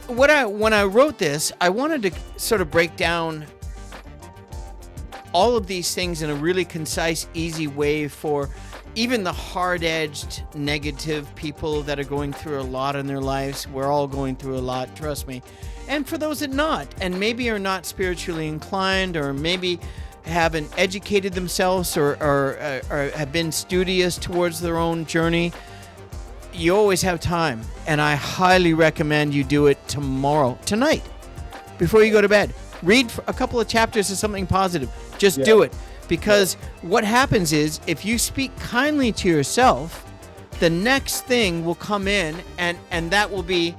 when I wrote this, I wanted to sort of break down all of these things in a really concise, easy way for even the hard-edged, negative people that are going through a lot in their lives. We're all going through a lot, trust me. And for those that not, and maybe are not spiritually inclined, or maybe haven't educated themselves or have been studious towards their own journey, you always have time. And I highly recommend you do it tonight, before you go to bed. Read a couple of chapters of something positive. Just do it. Because what happens is, if you speak kindly to yourself, the next thing will come in, and that will be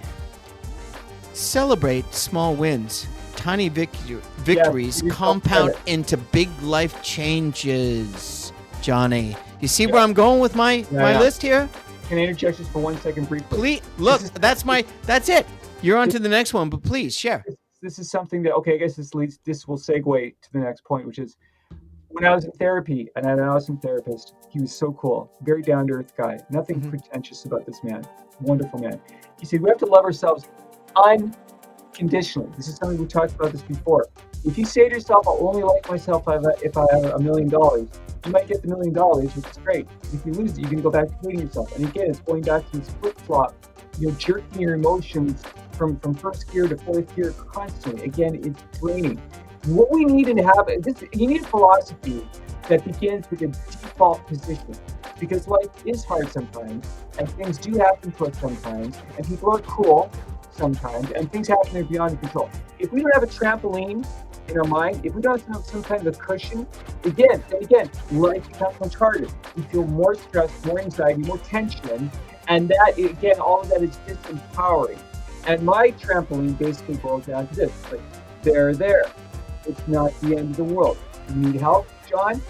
celebrate small wins. Tiny victories compound into big life changes. Johnny, you see where I'm going with my list here? Can I interject just for 1 second briefly? Please, look, that's it. You're on to the next one, but please share. This is something that, I guess this will segue to the next point, which is, when I was in therapy, and I had an awesome therapist, he was so cool, very down-to-earth guy, nothing pretentious about this man, wonderful man. He said, we have to love ourselves unconditionally. This is something we talked about this before. If you say to yourself, I'll only like myself if I have $1 million, you might get the $1 million, which is great. If you lose it, you're going to go back to hating yourself. And again, it's going back to this flip-flop, jerking your emotions from first gear to fourth gear constantly. Again, it's draining. What we need to have you need a philosophy that begins with a default position, because life is hard sometimes, and things do happen to us sometimes, and people are cruel sometimes, and things happen that are beyond your control. If we don't have a trampoline in our mind, if we don't have some kind of a cushion, again, life becomes much harder. We feel more stress, more anxiety, more tension, and that, again, all of that is disempowering. And my trampoline basically boils down to this: like, there. It's not the end of the world. You need help, John?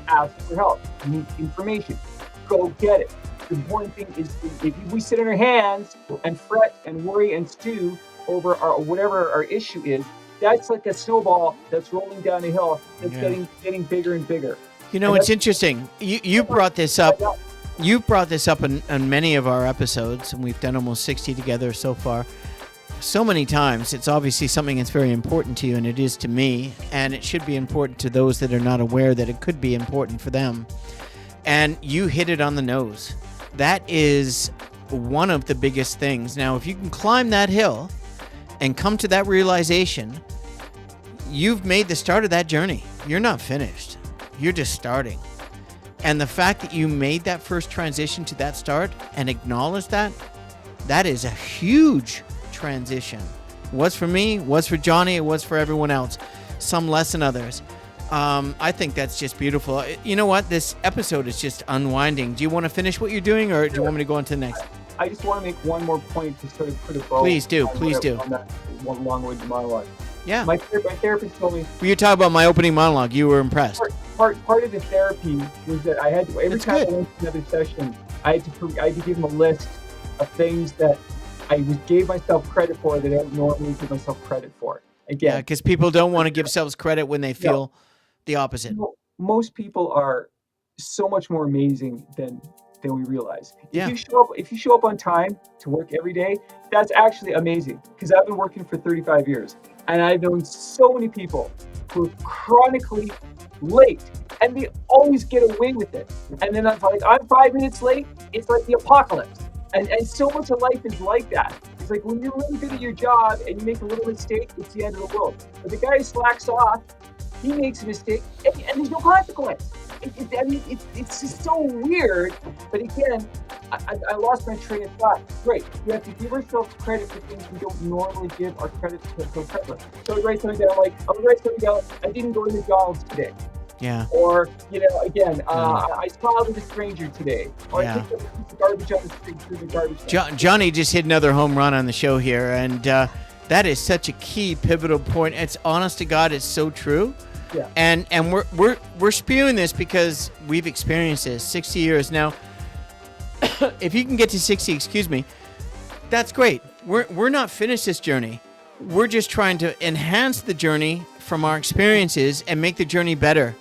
Ask for help. You need information. Go get it. The important thing is, if we sit on our hands and fret and worry and stew over whatever our issue is, that's like a snowball that's rolling down a hill that's getting bigger and bigger. You know, it's interesting. You brought this up. You brought this up in many of our episodes, and we've done almost 60 together so far. So many times. It's obviously something that's very important to you, and it is to me, and it should be important to those that are not aware that it could be important for them. And you hit it on the nose. That is one of the biggest things. Now, if you can climb that hill and come to that realization, you've made the start of that journey. You're not finished. You're just starting. And the fact that you made that first transition to that start and acknowledge that is a huge transition. Was for me, was for Johnny, it was for everyone else. Some less than others. I think that's just beautiful. You know what? This episode is just unwinding. Do you want to finish what you're doing, or do you want me to go on to the next? I just want to make one more point to sort of put a bow. Please do. On that one long-winded monologue. Yeah. My therapist told me. Well, you talk about my opening monologue. You were impressed. Part of the therapy was that I had to, every time I went to another session, I had to give him a list of things that I gave myself credit for that I don't normally give myself credit for. Again, because people don't want to give themselves credit when they feel the opposite. Most people are so much more amazing than we realize. Yeah. If you show up on time to work every day, that's actually amazing. Because I've been working for 35 years, and I've known so many people who are chronically late, and they always get away with it. And then I'm 5 minutes late. It's like the apocalypse. And so much of life is like that. It's like when you're really good at your job and you make a little mistake, it's the end of the world. But the guy who slacks off, he makes a mistake, and there's no consequence. It's just so weird. But again, I lost my train of thought. Right, we have to give ourselves credit for things we don't normally give our credit to. So I write something down, I didn't go to McDonald's today. Yeah. Or, again, I smiled at a stranger today. Or I picked up a piece of garbage on the street through the garbage. Johnny just hit another home run on the show here, and that is such a key, pivotal point. It's honest to God, it's so true. Yeah. And we're spewing this because we've experienced this 60 years now. If you can get to 60, that's great. We're not finished this journey. We're just trying to enhance the journey from our experiences and make the journey better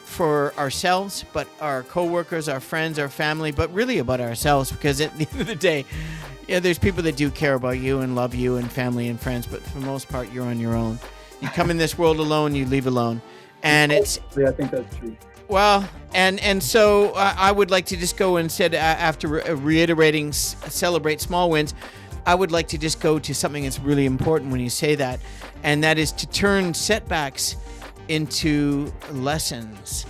for ourselves, but our coworkers, our friends, our family, but really about ourselves, because at the end of the day, there's people that do care about you and love you and family and friends, but for the most part, you're on your own. You come in this world alone, you leave alone. And it's... Yeah, I think that's true. Well, and so I would like to just go instead, after reiterating, celebrate small wins, I would like to just go to something that's really important when you say that, and that is to turn setbacks into lessons.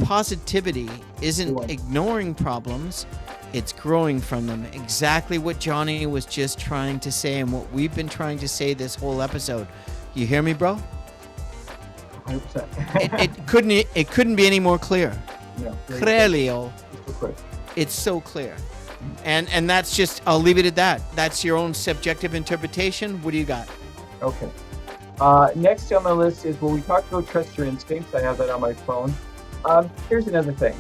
Positivity isn't ignoring problems, it's growing from them. Exactly what Johnny was just trying to say and what we've been trying to say this whole episode. You hear me, bro? 100%. It couldn't be any more clear. No, Crelio. It's so clear. And that's just, I'll leave it at that. That's your own subjective interpretation. What do you got? Okay. Next on my list is when we talked about trust your instincts. I have that on my phone. Here's another thing.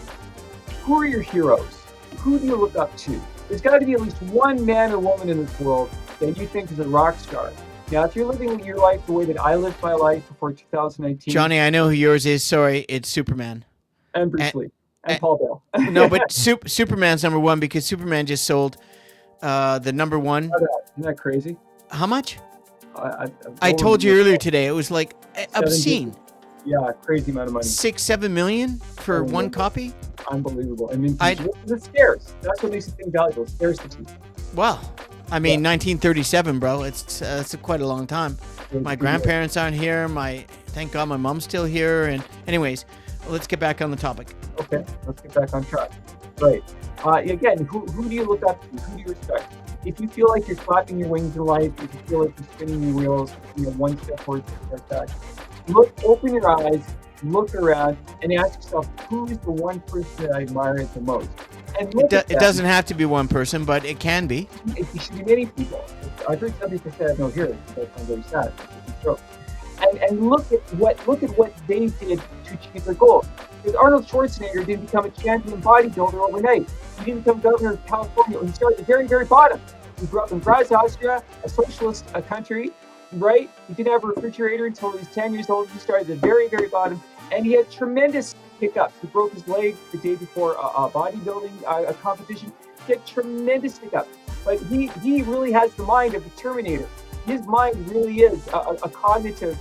Who are your heroes? Who do you look up to? There's got to be at least one man or woman in this world that you think is a rock star. Now, if you're living your life the way that I lived my life before 2019... Johnny, I know who yours is. Sorry, it's Superman. And Bruce Lee. And Paul Bale. No, but Superman's number one because Superman just sold the number one. Isn't that crazy? How much? I told you earlier today. It was like obscene. Yeah, crazy amount of money. 6-7 million for one copy? Unbelievable. I mean, it's scarce. That's what makes the thing valuable. Scarcity. Well, I mean, 1937, bro. It's quite a long time. My grandparents aren't here. Thank God my mom's still here. And anyways, let's get back on the topic. Okay, let's get back on track. Right. Again, who do you look up to? Who do you respect? If you feel like you're flapping your wings in life, if you feel like you're spinning your wheels, one step forward, two step back, open your eyes, look around, and ask yourself, who is the one person that I admire the most? And it doesn't have to be one person, but it can be. It should be many people. I've heard some people say I have no hearing. I'm very sad. And look at what they did to achieve their goals. Because Arnold Schwarzenegger didn't become a champion bodybuilder overnight. He didn't become governor of California. He started at the very, very bottom. He grew up in Graz, Austria, a socialist country, right? He didn't have a refrigerator until he was 10 years old. He started at the very, very bottom. And he had tremendous hiccups. He broke his leg the day before a bodybuilding competition. He had tremendous hiccups. But he really has the mind of a Terminator. His mind really is a cognitive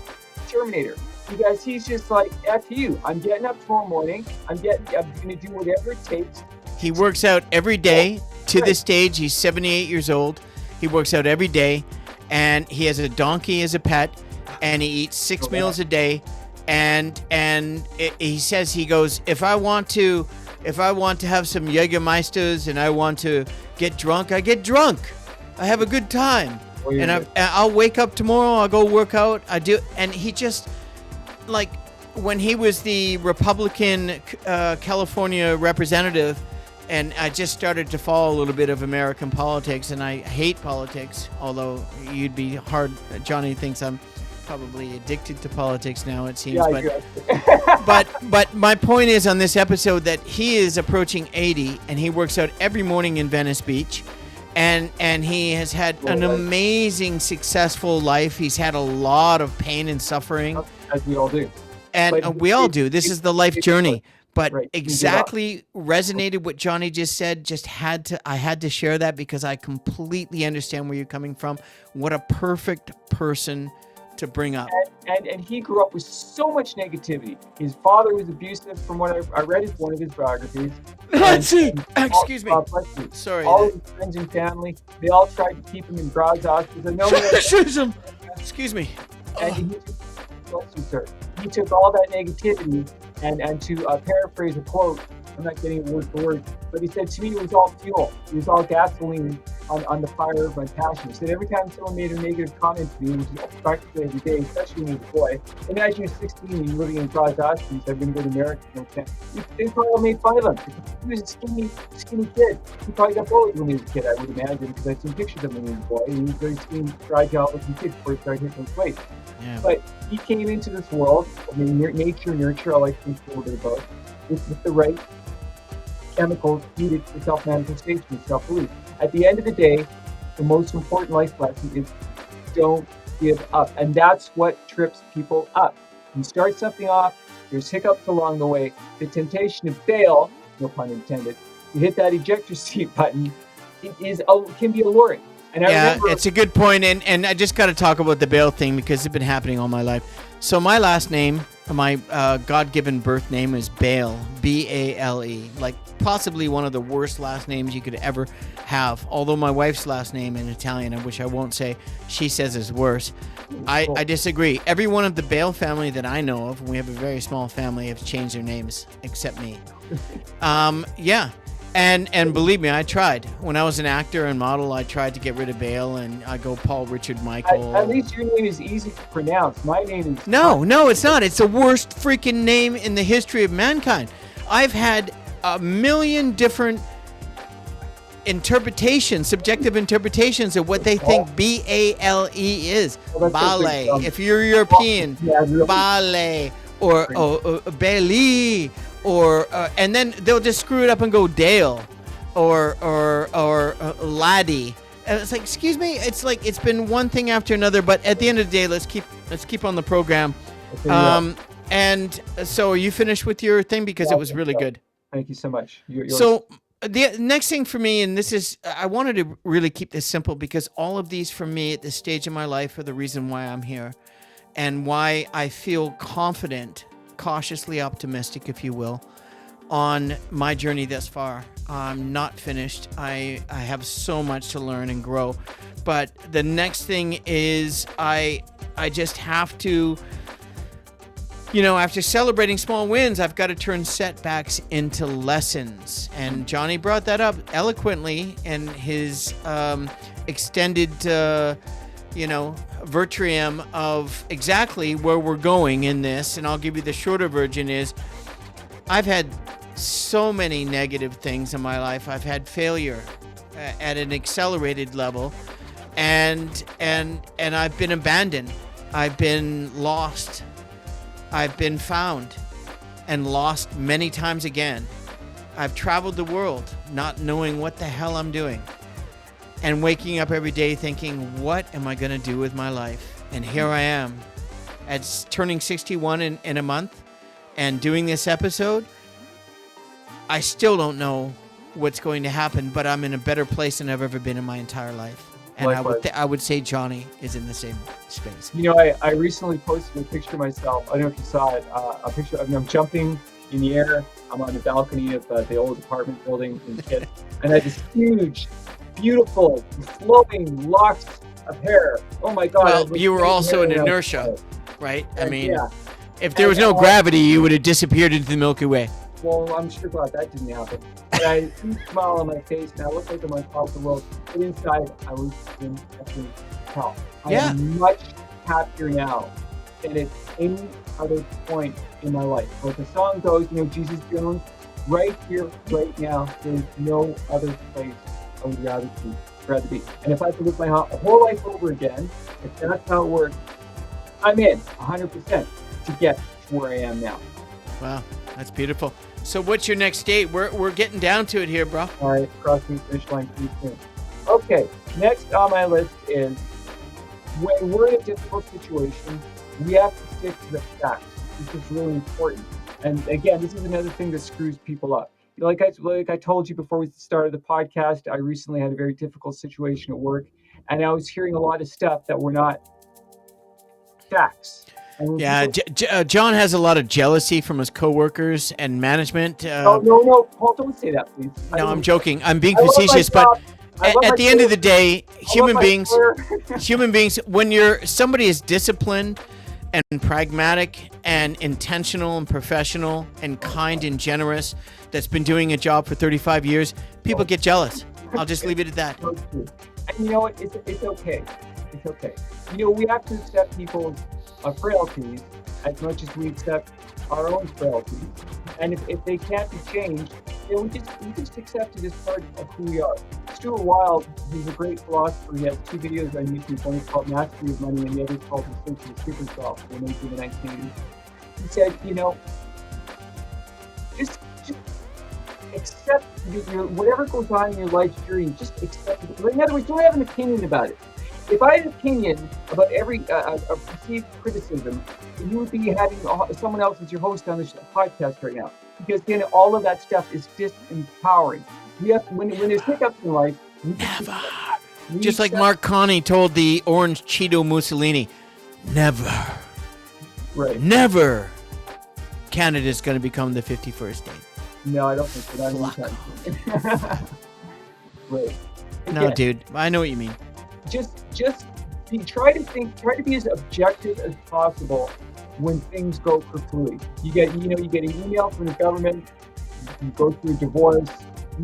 Terminator. Because he's just like, F you. I'm getting up tomorrow morning. I'm going to do whatever it takes. He works out every day. To this stage, he's 78 years old. He works out every day. And he has a donkey as a pet. And he eats 6 meals a day. And he says, he goes, if I want to have some Jägermeisters and I want to get drunk, I get drunk. I have a good time. And I'll wake up tomorrow, I'll go work out. I do. And he just, like, when he was the Republican California representative, and I just started to follow a little bit of American politics, and I hate politics, although you'd be hard. Johnny thinks I'm probably addicted to politics now, it seems. Yeah, but my point is on this episode that he is approaching 80, and he works out every morning in Venice Beach. And he has had an amazing, successful life. He's had a lot of pain and suffering. As we all do. And But we all do. This is the life journey. But right, exactly resonated what Johnny just said. I had to share that because I completely understand where you're coming from. What a perfect person to bring up. And he grew up with so much negativity. His father was abusive, from what I read in one of his biographies. Excuse me. Sorry. All of his friends and family, they all tried to keep him in brazos. Excuse me. And he took all that negativity and to paraphrase a quote, I'm not getting it word for word, but he said, to me, it was all fuel. It was all gasoline on the fire of my passion. He said, every time someone made a negative comment to me, which is practically every day, especially when he was a boy, imagine you're 16 and you're living in brazos, and he said, I'm going to go to America. They probably made fun of him. He was a skinny kid. He probably got bullied when he was a kid, I would imagine, because I've seen pictures of him when he was a boy, and he was a very skinny, fragile looking kid before he started hitting his weight. Yeah. But he came into this world, nature, nurture, I like to think a little bit about, with the right chemicals needed for self-manifestation and self-belief. At the end of the day, the most important life lesson is don't give up. And that's what trips people up. You start something off, there's hiccups along the way. The temptation of Bale, no pun intended, to hit that ejector seat button can be alluring. And I remember, it's a good point. And I just got to talk about the Bale thing because it's been happening all my life. So my last name, my God-given birth name is Bale, B-A-L-E, like possibly one of the worst last names you could ever have. Although my wife's last name in Italian, which I won't say, she says is worse. I disagree. Every one of the Bale family that I know of, and we have a very small family, have changed their names except me. Yeah. And believe me, I tried. When I was an actor and model, I tried to get rid of Bale, and I go Paul, Richard, Michael. At least your name is easy to pronounce. My name is... No, it's not. It's the worst freaking name in the history of mankind. I've had a million different interpretations, subjective interpretations of what they think B-A-L-E is. Bale. If you're European, Bale or Bale. Or and then they'll just screw it up and go Dale or Laddie. And it's like, excuse me, it's like it's been one thing after another. But at the end of the day, let's keep on the program. And so, are you finished with your thing because it was really good? Thank you so much. So the next thing for me, and this is, I wanted to really keep this simple because all of these for me at this stage in my life are the reason why I'm here, and why I feel confident, cautiously optimistic, if you will, on my journey thus far. I'm not finished. I have so much to learn and grow. But the next thing is I just have to, after celebrating small wins, I've got to turn setbacks into lessons. And Johnny brought that up eloquently in his extended verbatim of exactly where we're going in this. And I'll give you the shorter version is I've had so many negative things in my life. I've had failure at an accelerated level, and I've been abandoned. I've been lost. I've been found and lost many times again. I've traveled the world not knowing what the hell I'm doing, and waking up every day thinking, what am I going to do with my life? And here I am at turning 61 in a month and doing this episode. I still don't know what's going to happen, but I'm in a better place than I've ever been in my entire life. And I would say Johnny is in the same space. I recently posted a picture of myself. I don't know if you saw it. A picture of me. I'm jumping in the air. I'm on the balcony of the old apartment building in Kit. And I had this huge, beautiful, flowing locks of hair. Oh my God. Well, you were also in inertia, right? I mean, if there was no gravity, you would have disappeared into the Milky Way. Well, I'm sure glad that didn't happen. But I had a huge smile on my face, and I looked like I'm on top of the world. But inside, I was in hell. I am much happier now than at any other point in my life. But the song goes, Jesus Jones, right here, right now, there's no other place I would rather be. And if I could live my whole life over again, if that's how it works, I'm in 100% to get to where I am now. Wow, that's beautiful. So what's your next date? We're getting down to it here, bro. All right, crossing the finish line pretty soon. Okay, next on my list is when we're in a difficult situation, we have to stick to the facts. This is really important. And again, this is another thing that screws people up. Like I told you before we started the podcast, I recently had a very difficult situation at work, and I was hearing a lot of stuff that were not facts. And when Yeah, people, John has a lot of jealousy from his coworkers and management. no, Paul, don't say that, please. No, I'm joking. I'm being I love my facetious, but job. I love at my the end of the career. day, I love my career. human beings, when somebody is disciplined and pragmatic and intentional and professional and kind and generous, that's been doing a job for 35 years, people get jealous. I'll just leave it at that. So true. And you know what? It's okay. It's okay. You know, we have to accept people's frailties as much as we accept our own frailties. And if they can't be changed, you know, we just accept it as part of who we are. Stuart Wilde, who's a great philosopher, he has 2 videos on YouTube. One is called Mastery of Money, and the other is called The Search for Super Self, in the 1980s. He said, you know, just accept whatever goes on in your life's journey. Just accept it. In other words, don't have an opinion about it. If I had an opinion about every perceived criticism, you would be having someone else as your host on this podcast right now. Because then all of that stuff is disempowering. We have when there's hiccups in life, never. Just like Mark Connie told the orange Cheeto Mussolini, never. Right. Never. Canada's going to become the 51st state. No, I don't think so. Right. No, dude, I know what you mean. Just try to be as objective as possible when things go kerfooey. You get an email from the government, you go through a divorce.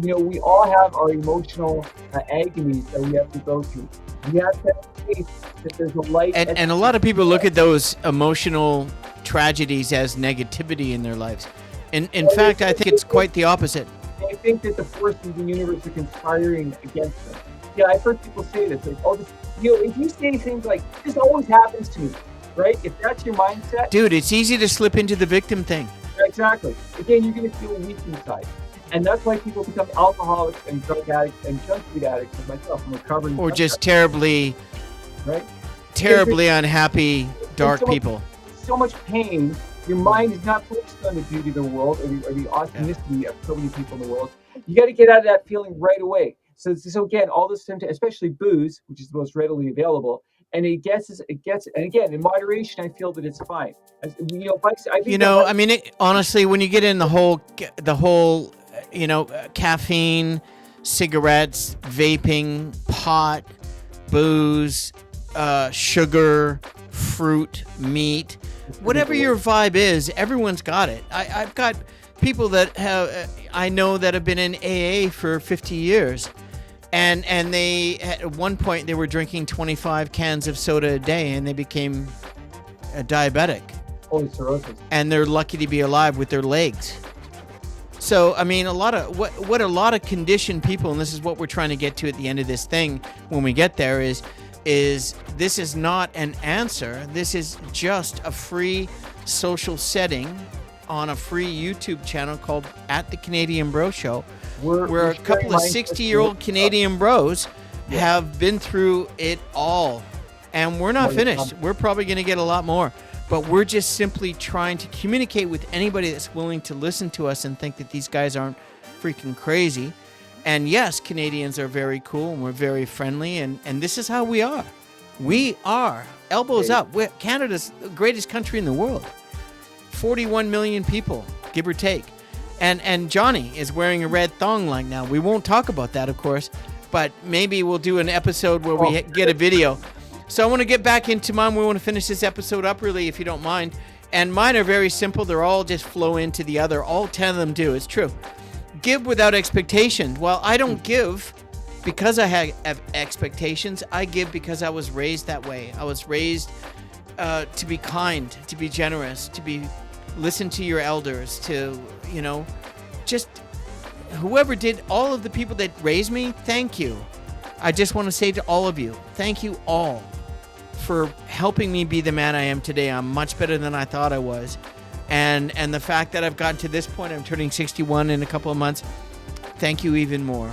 You know, we all have our emotional agonies that we have to go through. We have to have faith that there's a light. And a lot of people look at those emotional tragedies as negativity in their lives. In fact, I think it's quite the opposite. They think that the forces of the universe are conspiring against them. Yeah, I've heard people say this. Like, if you say things like, this always happens to me, right? If that's your mindset. Dude, it's easy to slip into the victim thing. Exactly. Again, you're going to feel weak inside. And that's why people become alcoholics and drug addicts and junk food addicts, like myself. I'm recovering. Or just terribly unhappy, dark people. So much pain. Your mind is not focused on the beauty of the world or the authenticity of so many people in the world. You got to get out of that feeling right away. So again, all this symptoms, especially booze, which is the most readily available, and and again, in moderation, I feel that it's fine. Honestly, when you get in the whole, caffeine, cigarettes, vaping, pot, booze, sugar, fruit, meat, whatever your vibe is, everyone's got it. I've got people that I know that have been in AA for 50 years. And they, at one point, they were drinking 25 cans of soda a day, and they became a diabetic. Holy cirrhosis. And they're lucky to be alive with their legs. So, I mean, a lot of conditioned people, and this is what we're trying to get to at the end of this thing when we get there, is this is not an answer. This is just a free social setting on a free YouTube channel called At the Canadian Bro Show, where a couple of 60-year-old Canadian bros have been through it all. And we're not finished. We're probably going to get a lot more. But we're just simply trying to communicate with anybody that's willing to listen to us and think that these guys aren't freaking crazy. And yes, Canadians are very cool and we're very friendly. And this is how we are. We are. Elbows up. We're Canada's the greatest country in the world. 41 million people, give or take. And Johnny is wearing a red thong like now. We won't talk about that, of course, but maybe we'll do an episode where we get a video. So I want to get back into mine. We want to finish this episode up, really, if you don't mind. And mine are very simple. They're all just flow into the other. All 10 of them do. It's true. Give without expectation. Well, I don't give because I have expectations. I give because I was raised that way. I was raised to be kind, to be generous, listen to your elders, to, just whoever did, all of the people that raised me, thank you. I just want to say to all of you, thank you all for helping me be the man I am today. I'm much better than I thought I was. And the fact that I've gotten to this point, I'm turning 61 in a couple of months. Thank you even more.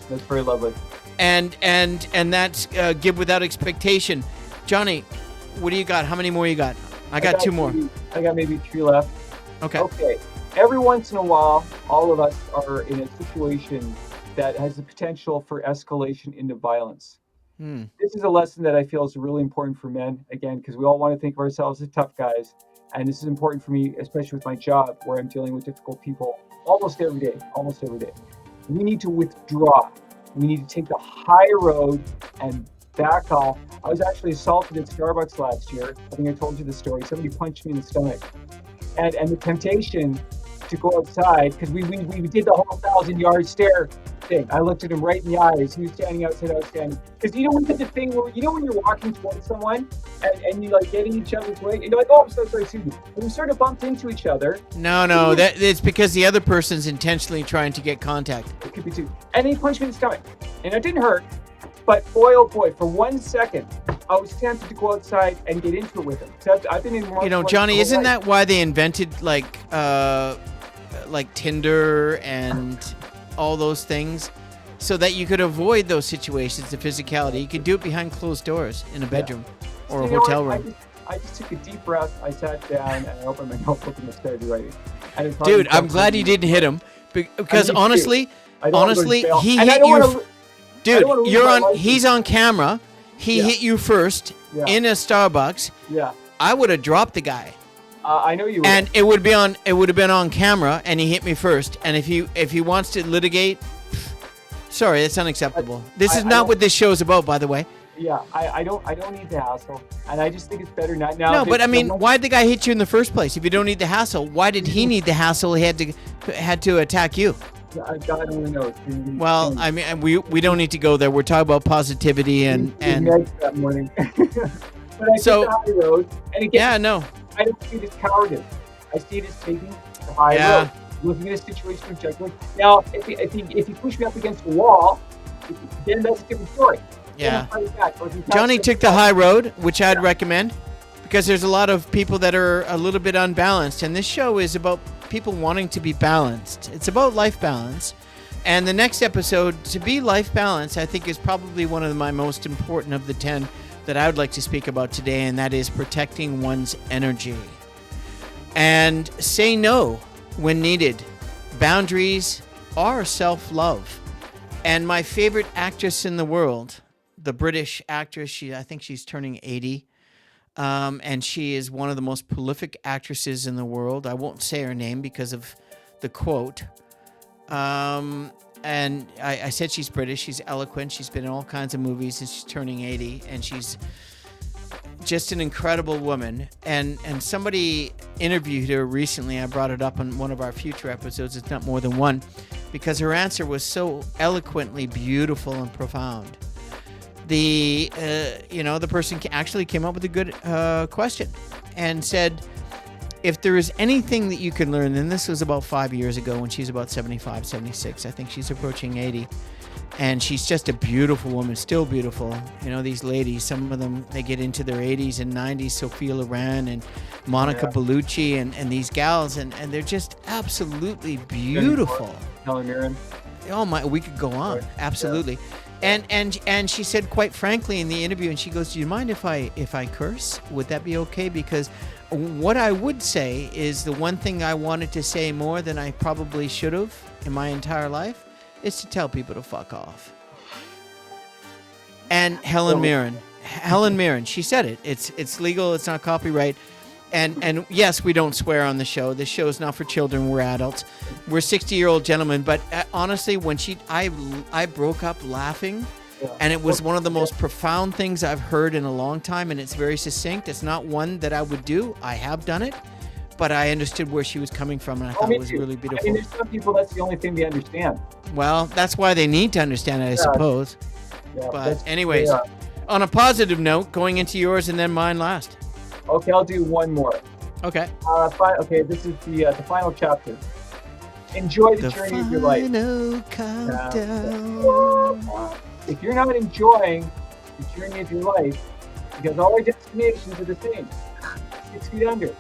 That's very lovely. And that's give without expectation. Johnny, what do you got? How many more you got? I got two more. I got maybe 3 left. Okay. Every once in a while, all of us are in a situation that has the potential for escalation into violence. This is a lesson that I feel is really important for men, again, because we all want to think of ourselves as tough guys. And this is important for me, especially with my job, where I'm dealing with difficult people almost every day. We need to withdraw. We need to take the high road and back off. I was actually assaulted at Starbucks last year. I think I told you the story. Somebody punched me in the stomach. And the temptation to go outside, because we did the whole 1,000-yard stare thing. I looked at him right in the eyes. He was standing outside, I was standing. Because we did the thing where, when you're walking towards someone and you like get in each other's way, and you're like, oh, I'm so sorry, excuse me. And we sort of bumped into each other. No, it's because the other person's intentionally trying to get contact. It could be too. And he punched me in the stomach. And it didn't hurt. But boy, oh boy, for 1 second, I was tempted to go outside and get into it with him. I've been in Johnny, isn't that why they invented like Tinder and all those things? So that you could avoid those situations, the physicality. You could do it behind closed doors in a bedroom or a hotel room. I just took a deep breath. I sat down and I opened my notebook and I started writing. Dude, I'm glad you didn't hit him because honestly, he hit you. Dude, he's on camera. He hit you first in a Starbucks. Yeah. I would have dropped the guy. I know you would. And it would have been on camera, and he hit me first. And if he wants to litigate, sorry, that's unacceptable. This is not what this show is about, by the way. Yeah, I don't need the hassle, and I just think it's better not now. No, but I mean, why'd the guy hit you in the first place? If you don't need the hassle, why did he need the hassle? He had to attack you. God only knows. Well, I mean, we don't need to go there. We're talking about positivity and that morning. But I took the high road, and again, I don't see it as cowardice. I see it as taking the high road, looking at a situation objectively. Now, if you push me up against a wall, then that's a different story. Yeah. Johnny took the high road, which I'd recommend, because there's a lot of people that are a little bit unbalanced, and this show is about people wanting to be balanced. It's about life balance. And the next episode, to be life balance, I think is probably one of my most important of the 10 that I would like to speak about today, and that is protecting one's energy. And say no when needed. Boundaries are self-love. And my favorite actress in the world, the British actress, I think she's turning 80. And she is one of the most prolific actresses in the world. I won't say her name because of the quote. And I said she's British. She's eloquent. She's been in all kinds of movies, and she's turning 80. And she's just an incredible woman. And somebody interviewed her recently. I brought it up on one of our future episodes. It's not more than one, because her answer was so eloquently beautiful and profound. The person actually came up with a good question and said, if there is anything that you can learn, and this was about 5 years ago when she's about 75, 76, I think she's approaching 80, and she's just a beautiful woman, still beautiful. These ladies, some of them, they get into their 80s and 90s, Sophia Loren and Monica Bellucci and these gals, and they're just absolutely beautiful. Helen Mirren. Oh my, we could go on. Absolutely. Yeah. And she said, quite frankly, in the interview, and she goes, do you mind if I curse? Would that be okay? Because what I would say is the one thing I wanted to say more than I probably should have in my entire life is to tell people to fuck off. And Helen Mirren, she said it. It's legal. It's not copyright. And yes, we don't swear on the show. This show is not for children. We're adults. We're 60-year-old gentlemen. But honestly, when I broke up laughing, and it was one of the most profound things I've heard in a long time, and it's very succinct. It's not one that I would do. I have done it, but I understood where she was coming from, and I thought it was really beautiful. I mean, there's some people that's the only thing they understand. Well, that's why they need to understand it, I suppose. Yeah, but anyways, on a positive note, going into yours and then mine last. Okay, I'll do one more. Okay. Okay, this is the final chapter. Enjoy the journey of your life. Final countdown. If you're not enjoying the journey of your life, because all our destinations are the same, 6 feet under,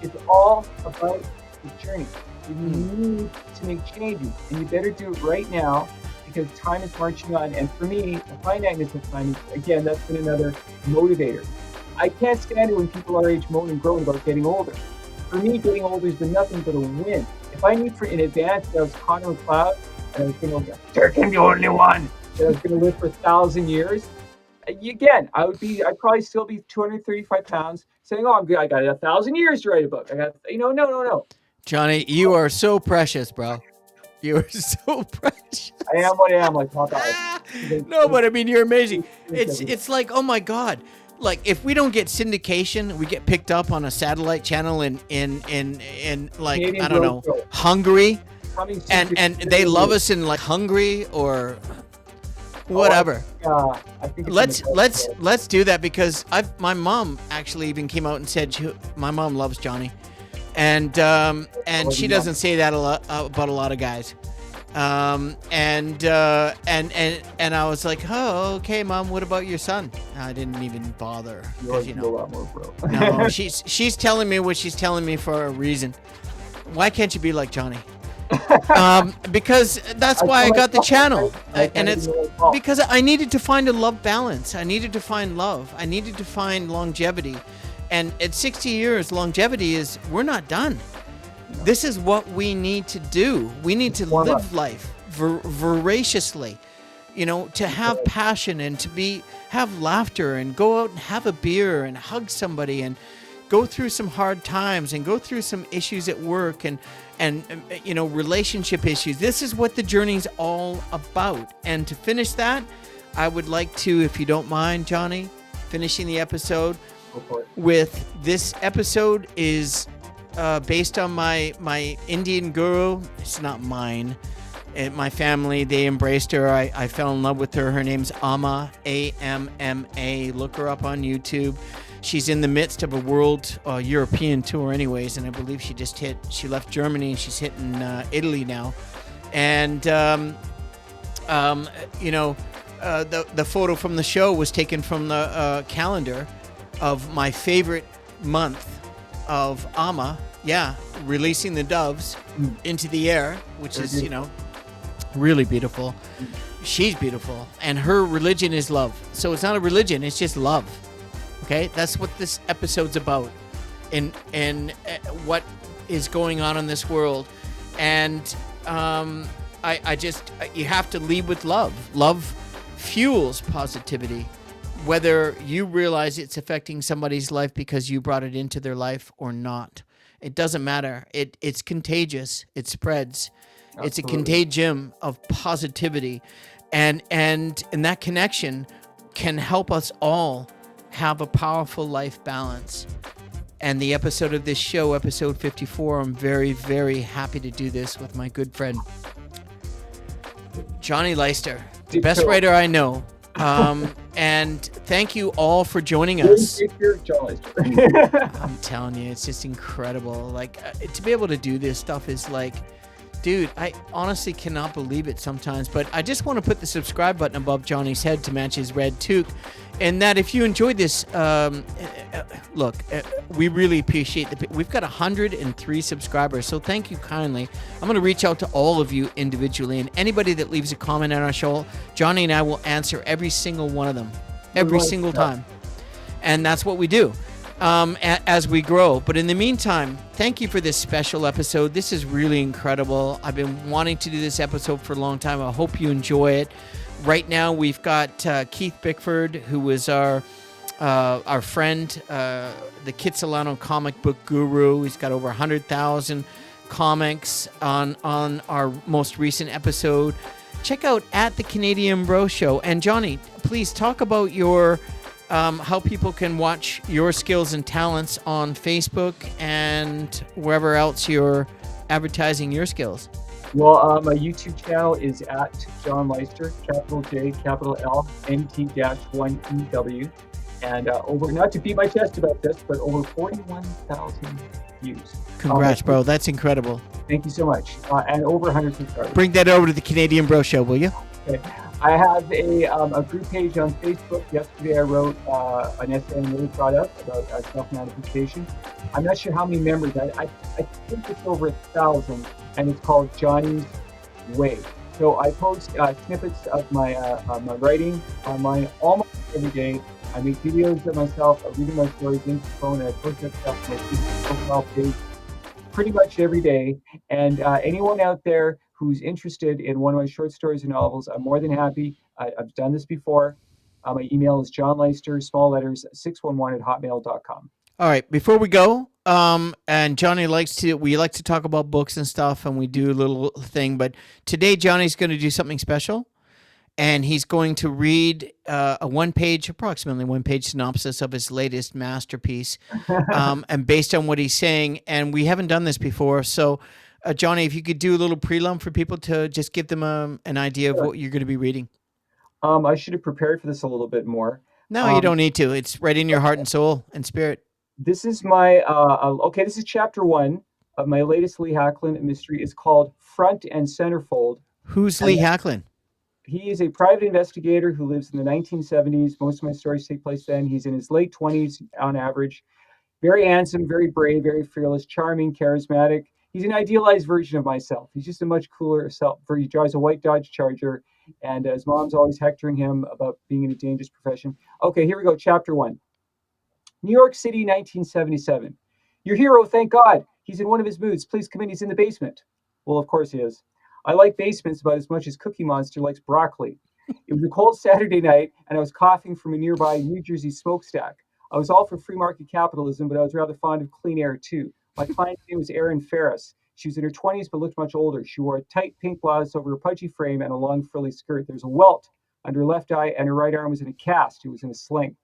it's all about the journey. You need to make changes, and you better do it right now, because time is marching on. And for me, the finiteness of time, again, that's been another motivator. I can't stand it when people our age moan and groan about getting older. For me, getting older has been nothing but a win. If I knew in advance that I was Connor McLeod and I was going to Dirk, I'm the only one, that I was going to live for 1,000 years, again, I'd probably still be 235 pounds saying, oh, I'm good. I got 1,000 years to write a book. I got, no. Johnny, you are so precious, bro. You are so precious. I am what I am, like Hawkeye. No, but I mean, you're amazing. It's like, oh my God. Like, if we don't get syndication, we get picked up on a satellite channel in like, Canadian I don't know, Realtor. Hungary. And they love us. us in like Hungary or whatever. I think Let's do that, because my mom actually even came out and said my mom loves Johnny, and she doesn't say that about a lot of guys. And I was like, oh, okay, Mom, what about your son? I didn't even bother, because a lot more, bro. no, she's telling me what she's telling me for a reason. Why can't you be like Johnny? Because that's why I got the channel, and it's because I needed to find a love balance. I needed to find love. I needed to find longevity, and at 60 years, longevity is we're not done. This is what we need to do. We need to live life voraciously, to have passion and to have laughter and go out and have a beer and hug somebody and go through some hard times and go through some issues at work and relationship issues. This is what the journey's all about. And to finish that, I would like to, if you don't mind, Johnny, finishing the episode with this episode is based on my Indian guru. It's not mine. My family, they embraced her. I fell in love with her. Her name's Amma, A-M-M-A. Look her up on YouTube. She's in the midst of a world European tour anyways, and I believe she left Germany and she's hitting Italy now. And, the photo from the show was taken from the calendar of my favorite month of Amma, releasing the doves into the air, which is, really beautiful. She's beautiful, and her religion is love. So it's not a religion, it's just love. Okay, that's what this episode's about, and what is going on in this world. And you have to lead with love. Love fuels positivity, whether you realize it's affecting somebody's life because you brought it into their life or not. It doesn't matter. It's contagious. It spreads. Absolutely. It's a contagion of positivity, and that connection can help us all have a powerful life balance. And the episode of this show, episode 54, I'm very, very happy to do this with my good friend Johnny Leister, the best writer I know. And thank you all for joining us. I'm telling you, it's just incredible. Like, to be able to do this stuff is like, dude, I honestly cannot believe it sometimes. But I just want to put the subscribe button above Johnny's head to match his red toque. And that if you enjoyed this, look, we really appreciate we've got 103 subscribers, so thank you kindly. I'm going to reach out to all of you individually, and anybody that leaves a comment on our show, Johnny and I will answer every single one of them, every single time. And that's what we do as we grow. But in the meantime, thank you for this special episode. This is really incredible. I've been wanting to do this episode for a long time. I hope you enjoy it. Right now, we've got Keith Bickford, who is our friend, the Kitsilano comic book guru. He's got over 100,000 comics on our most recent episode. Check out at the Canadian Bro Show. And Johnny, please talk about your how people can watch your skills and talents on Facebook and wherever else you're advertising your skills. Well, my YouTube channel is at John Leister, capital J, capital L, NT-1EW. And over, not to beat my chest about this, but over 41,000 views. Congrats, bro. That's incredible. Thank you so much. And over 100 subscribers. Bring that over to the Canadian Bro Show, will you? Okay. I have a group page on Facebook. Yesterday I wrote an essay I'm really proud of about self-manifestation. I'm not sure how many members. I think it's over 1,000, and it's called Johnny's Way. So I post snippets of my writing online almost every day. I make videos of myself, of reading my stories into the phone, and I post that stuff on my Facebook profile page pretty much every day. And anyone out there who's interested in one of my short stories or novels, I'm more than happy. I've done this before. My email is johnleister, small letters, 611 at hotmail.com. All right, before we go, and Johnny we like to talk about books and stuff, and we do a little thing, but today Johnny's going to do something special, and he's going to read approximately one page synopsis of his latest masterpiece, and based on what he's saying, and we haven't done this before, so Johnny, if you could do a little prelim for people to just give them an idea of Sure. what you're going to be reading. I should have prepared for this a little bit more. No, you Um, don't need to. It's right in your heart and soul and spirit. this is my, okay, this is chapter one of my latest Lee Hacklin mystery. It's called Front and Centerfold. Who's And Lee Hacklin? he is a private investigator who lives in the 1970s. Most of my stories take place then. He's in his late 20s on average. Very handsome, very brave, very fearless, charming, charismatic. He's an idealized version of myself. He's just a much cooler self. He drives a white Dodge Charger, and his mom's always hectoring him about being in a dangerous profession. Okay, here we go. Chapter one. New York City, 1977. Your hero, thank God. He's in one of his moods. Please come in. He's in the basement. Well, of course he is. I like basements about as much as Cookie Monster likes broccoli. It was a cold Saturday night, and I was coughing from a nearby New Jersey smokestack. I was all for free market capitalism, but I was rather fond of clean air too. My client's name was Erin Ferris. She was in her 20s but looked much older. She wore a tight pink blouse over a pudgy frame and a long frilly skirt. There was a welt under her left eye, and her right arm was in a cast. It was in a sling.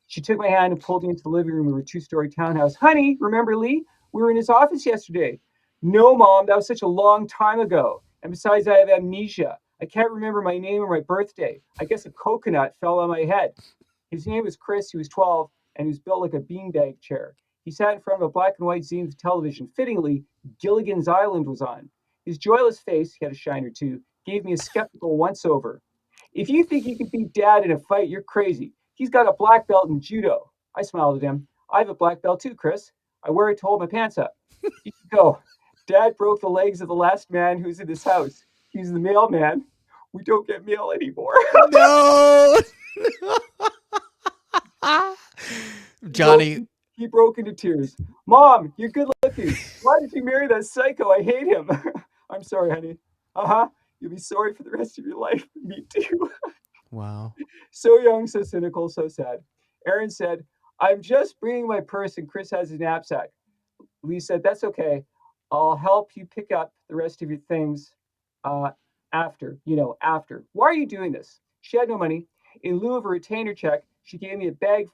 She took my hand and pulled me into the living room of her two-story townhouse. Honey, remember Lee? We were in his office yesterday. No, Mom, that was such a long time ago. And besides, I have amnesia. I can't remember my name or my birthday. I guess a coconut fell on my head. His name was Chris. He was 12, and he was built like a beanbag chair. He sat in front of a black and white Zenith television. Fittingly, Gilligan's Island was on. His joyless face, he had a shine or two, gave me a skeptical once-over. If you think you can beat Dad in a fight, you're crazy. He's got a black belt in judo. I smiled at him. I have a black belt too, Chris. I wear it to hold my pants up. You can go. Dad broke the legs of the last man who's in this house. He's the mailman. We don't get mail anymore. No. Johnny. He broke into tears. Mom, you're good looking. Why did you marry that psycho? I hate him. I'm sorry, honey. Uh-huh. You'll be sorry for the rest of your life. Me too. Wow. So young, so cynical, so sad. Erin said, I'm just bringing my purse and Chris has his knapsack. Lee said, that's okay. I'll help you pick up the rest of your things uh, after. Why are you doing this? She had no money. In lieu of a retainer check, she gave me a bag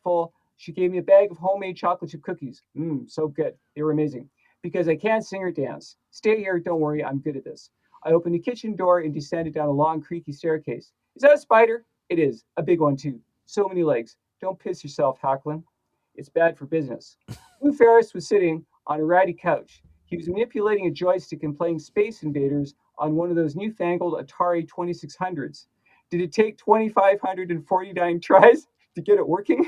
of homemade chocolate chip cookies. So good. They were amazing. Because I can't sing or dance. Stay here, don't worry, I'm good at this. I opened the kitchen door and descended down a long, creaky staircase. Is that a spider? It is. A big one, too. So many legs. Don't piss yourself, Hacklin. It's bad for business. Lou Ferris was sitting on a ratty couch. He was manipulating a joystick and playing Space Invaders on one of those newfangled Atari 2600s. Did it take 2,549 tries to get it working?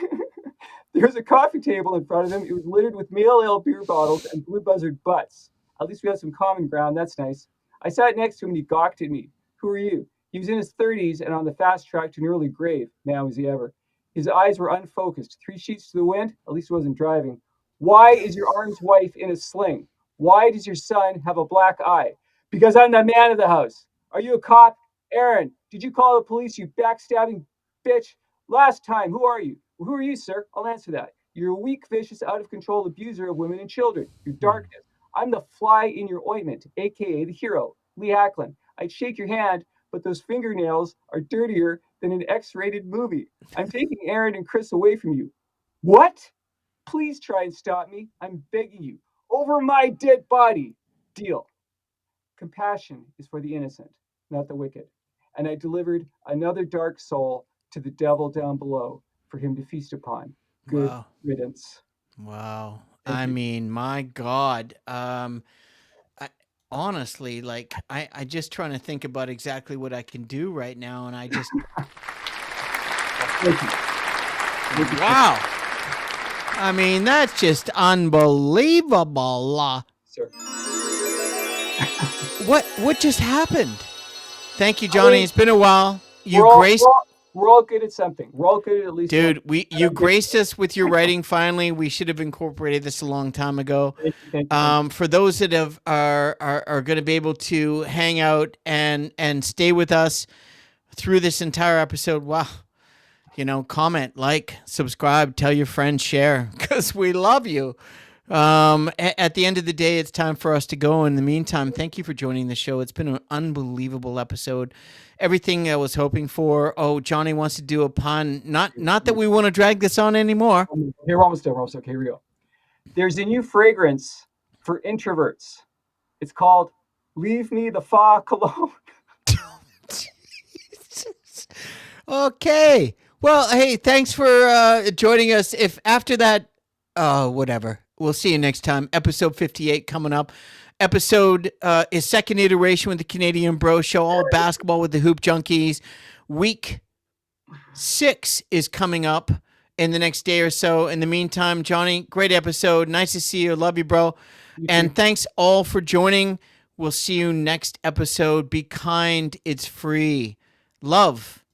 There was a coffee table in front of him. It was littered with male ale beer bottles and blue buzzard butts. At least we have some common ground. That's nice. I sat next to him and he gawked at me. Who are you? He was in his 30s and on the fast track to an early grave. Man, was he ever. His eyes were unfocused. 3 sheets to the wind? At least he wasn't driving. Why is your arm's wife in a sling? Why does your son have a black eye? Because I'm the man of the house. Are you a cop? Aaron, did you call the police, you backstabbing bitch? Last time, who are you? Well, who are you, sir? I'll answer that. You're a weak, vicious, out of control abuser of women and children. Your darkness. I'm the fly in your ointment, aka the hero, Lee Hacklin. I'd shake your hand, but those fingernails are dirtier than an X-rated movie. I'm taking Aaron and Chris away from you. What? Please try and stop me. I'm begging you. Over my dead body. Deal. Compassion is for the innocent, not the wicked. And I delivered another dark soul to the devil down below for him to feast upon. Good Wow. riddance. Wow. Thank I you. mean, my God. I, honestly, like, I just trying to think about exactly what I can do right now, and I just, Thank you. Thank you. wow. I mean, that's just unbelievable. Sir. What just happened? Thank you, Johnny. It's been a while. You We're all, graced. we're all, We're all good at something. We're all good at least Dude, one. you graced us with your writing finally. We should have incorporated this a long time ago. Thank you. For those that are going to be able to hang out and stay with us through this entire episode, wow. Comment, like, subscribe, tell your friends, share, because we love you. At the end of the day, it's time for us to go. In the meantime, thank you for joining the show. It's been an unbelievable episode. Everything I was hoping for. Oh, Johnny wants to do a pun. Not that we want to drag this on anymore. Here, we're almost done. Okay, here we go. There's a new fragrance for introverts. It's called Leave Me the Fuck Alone. Okay. Well, hey, thanks for joining us. If after that, whatever. We'll see you next time. Episode 58 coming up. Episode is second iteration with the Canadian Bro Show, all basketball with the Hoop Junkies. Week 6 is coming up in the next day or so. In the meantime, Johnny, great episode. Nice to see you. Love you, bro. And thanks all for joining. We'll see you next episode. Be kind. It's free. Love.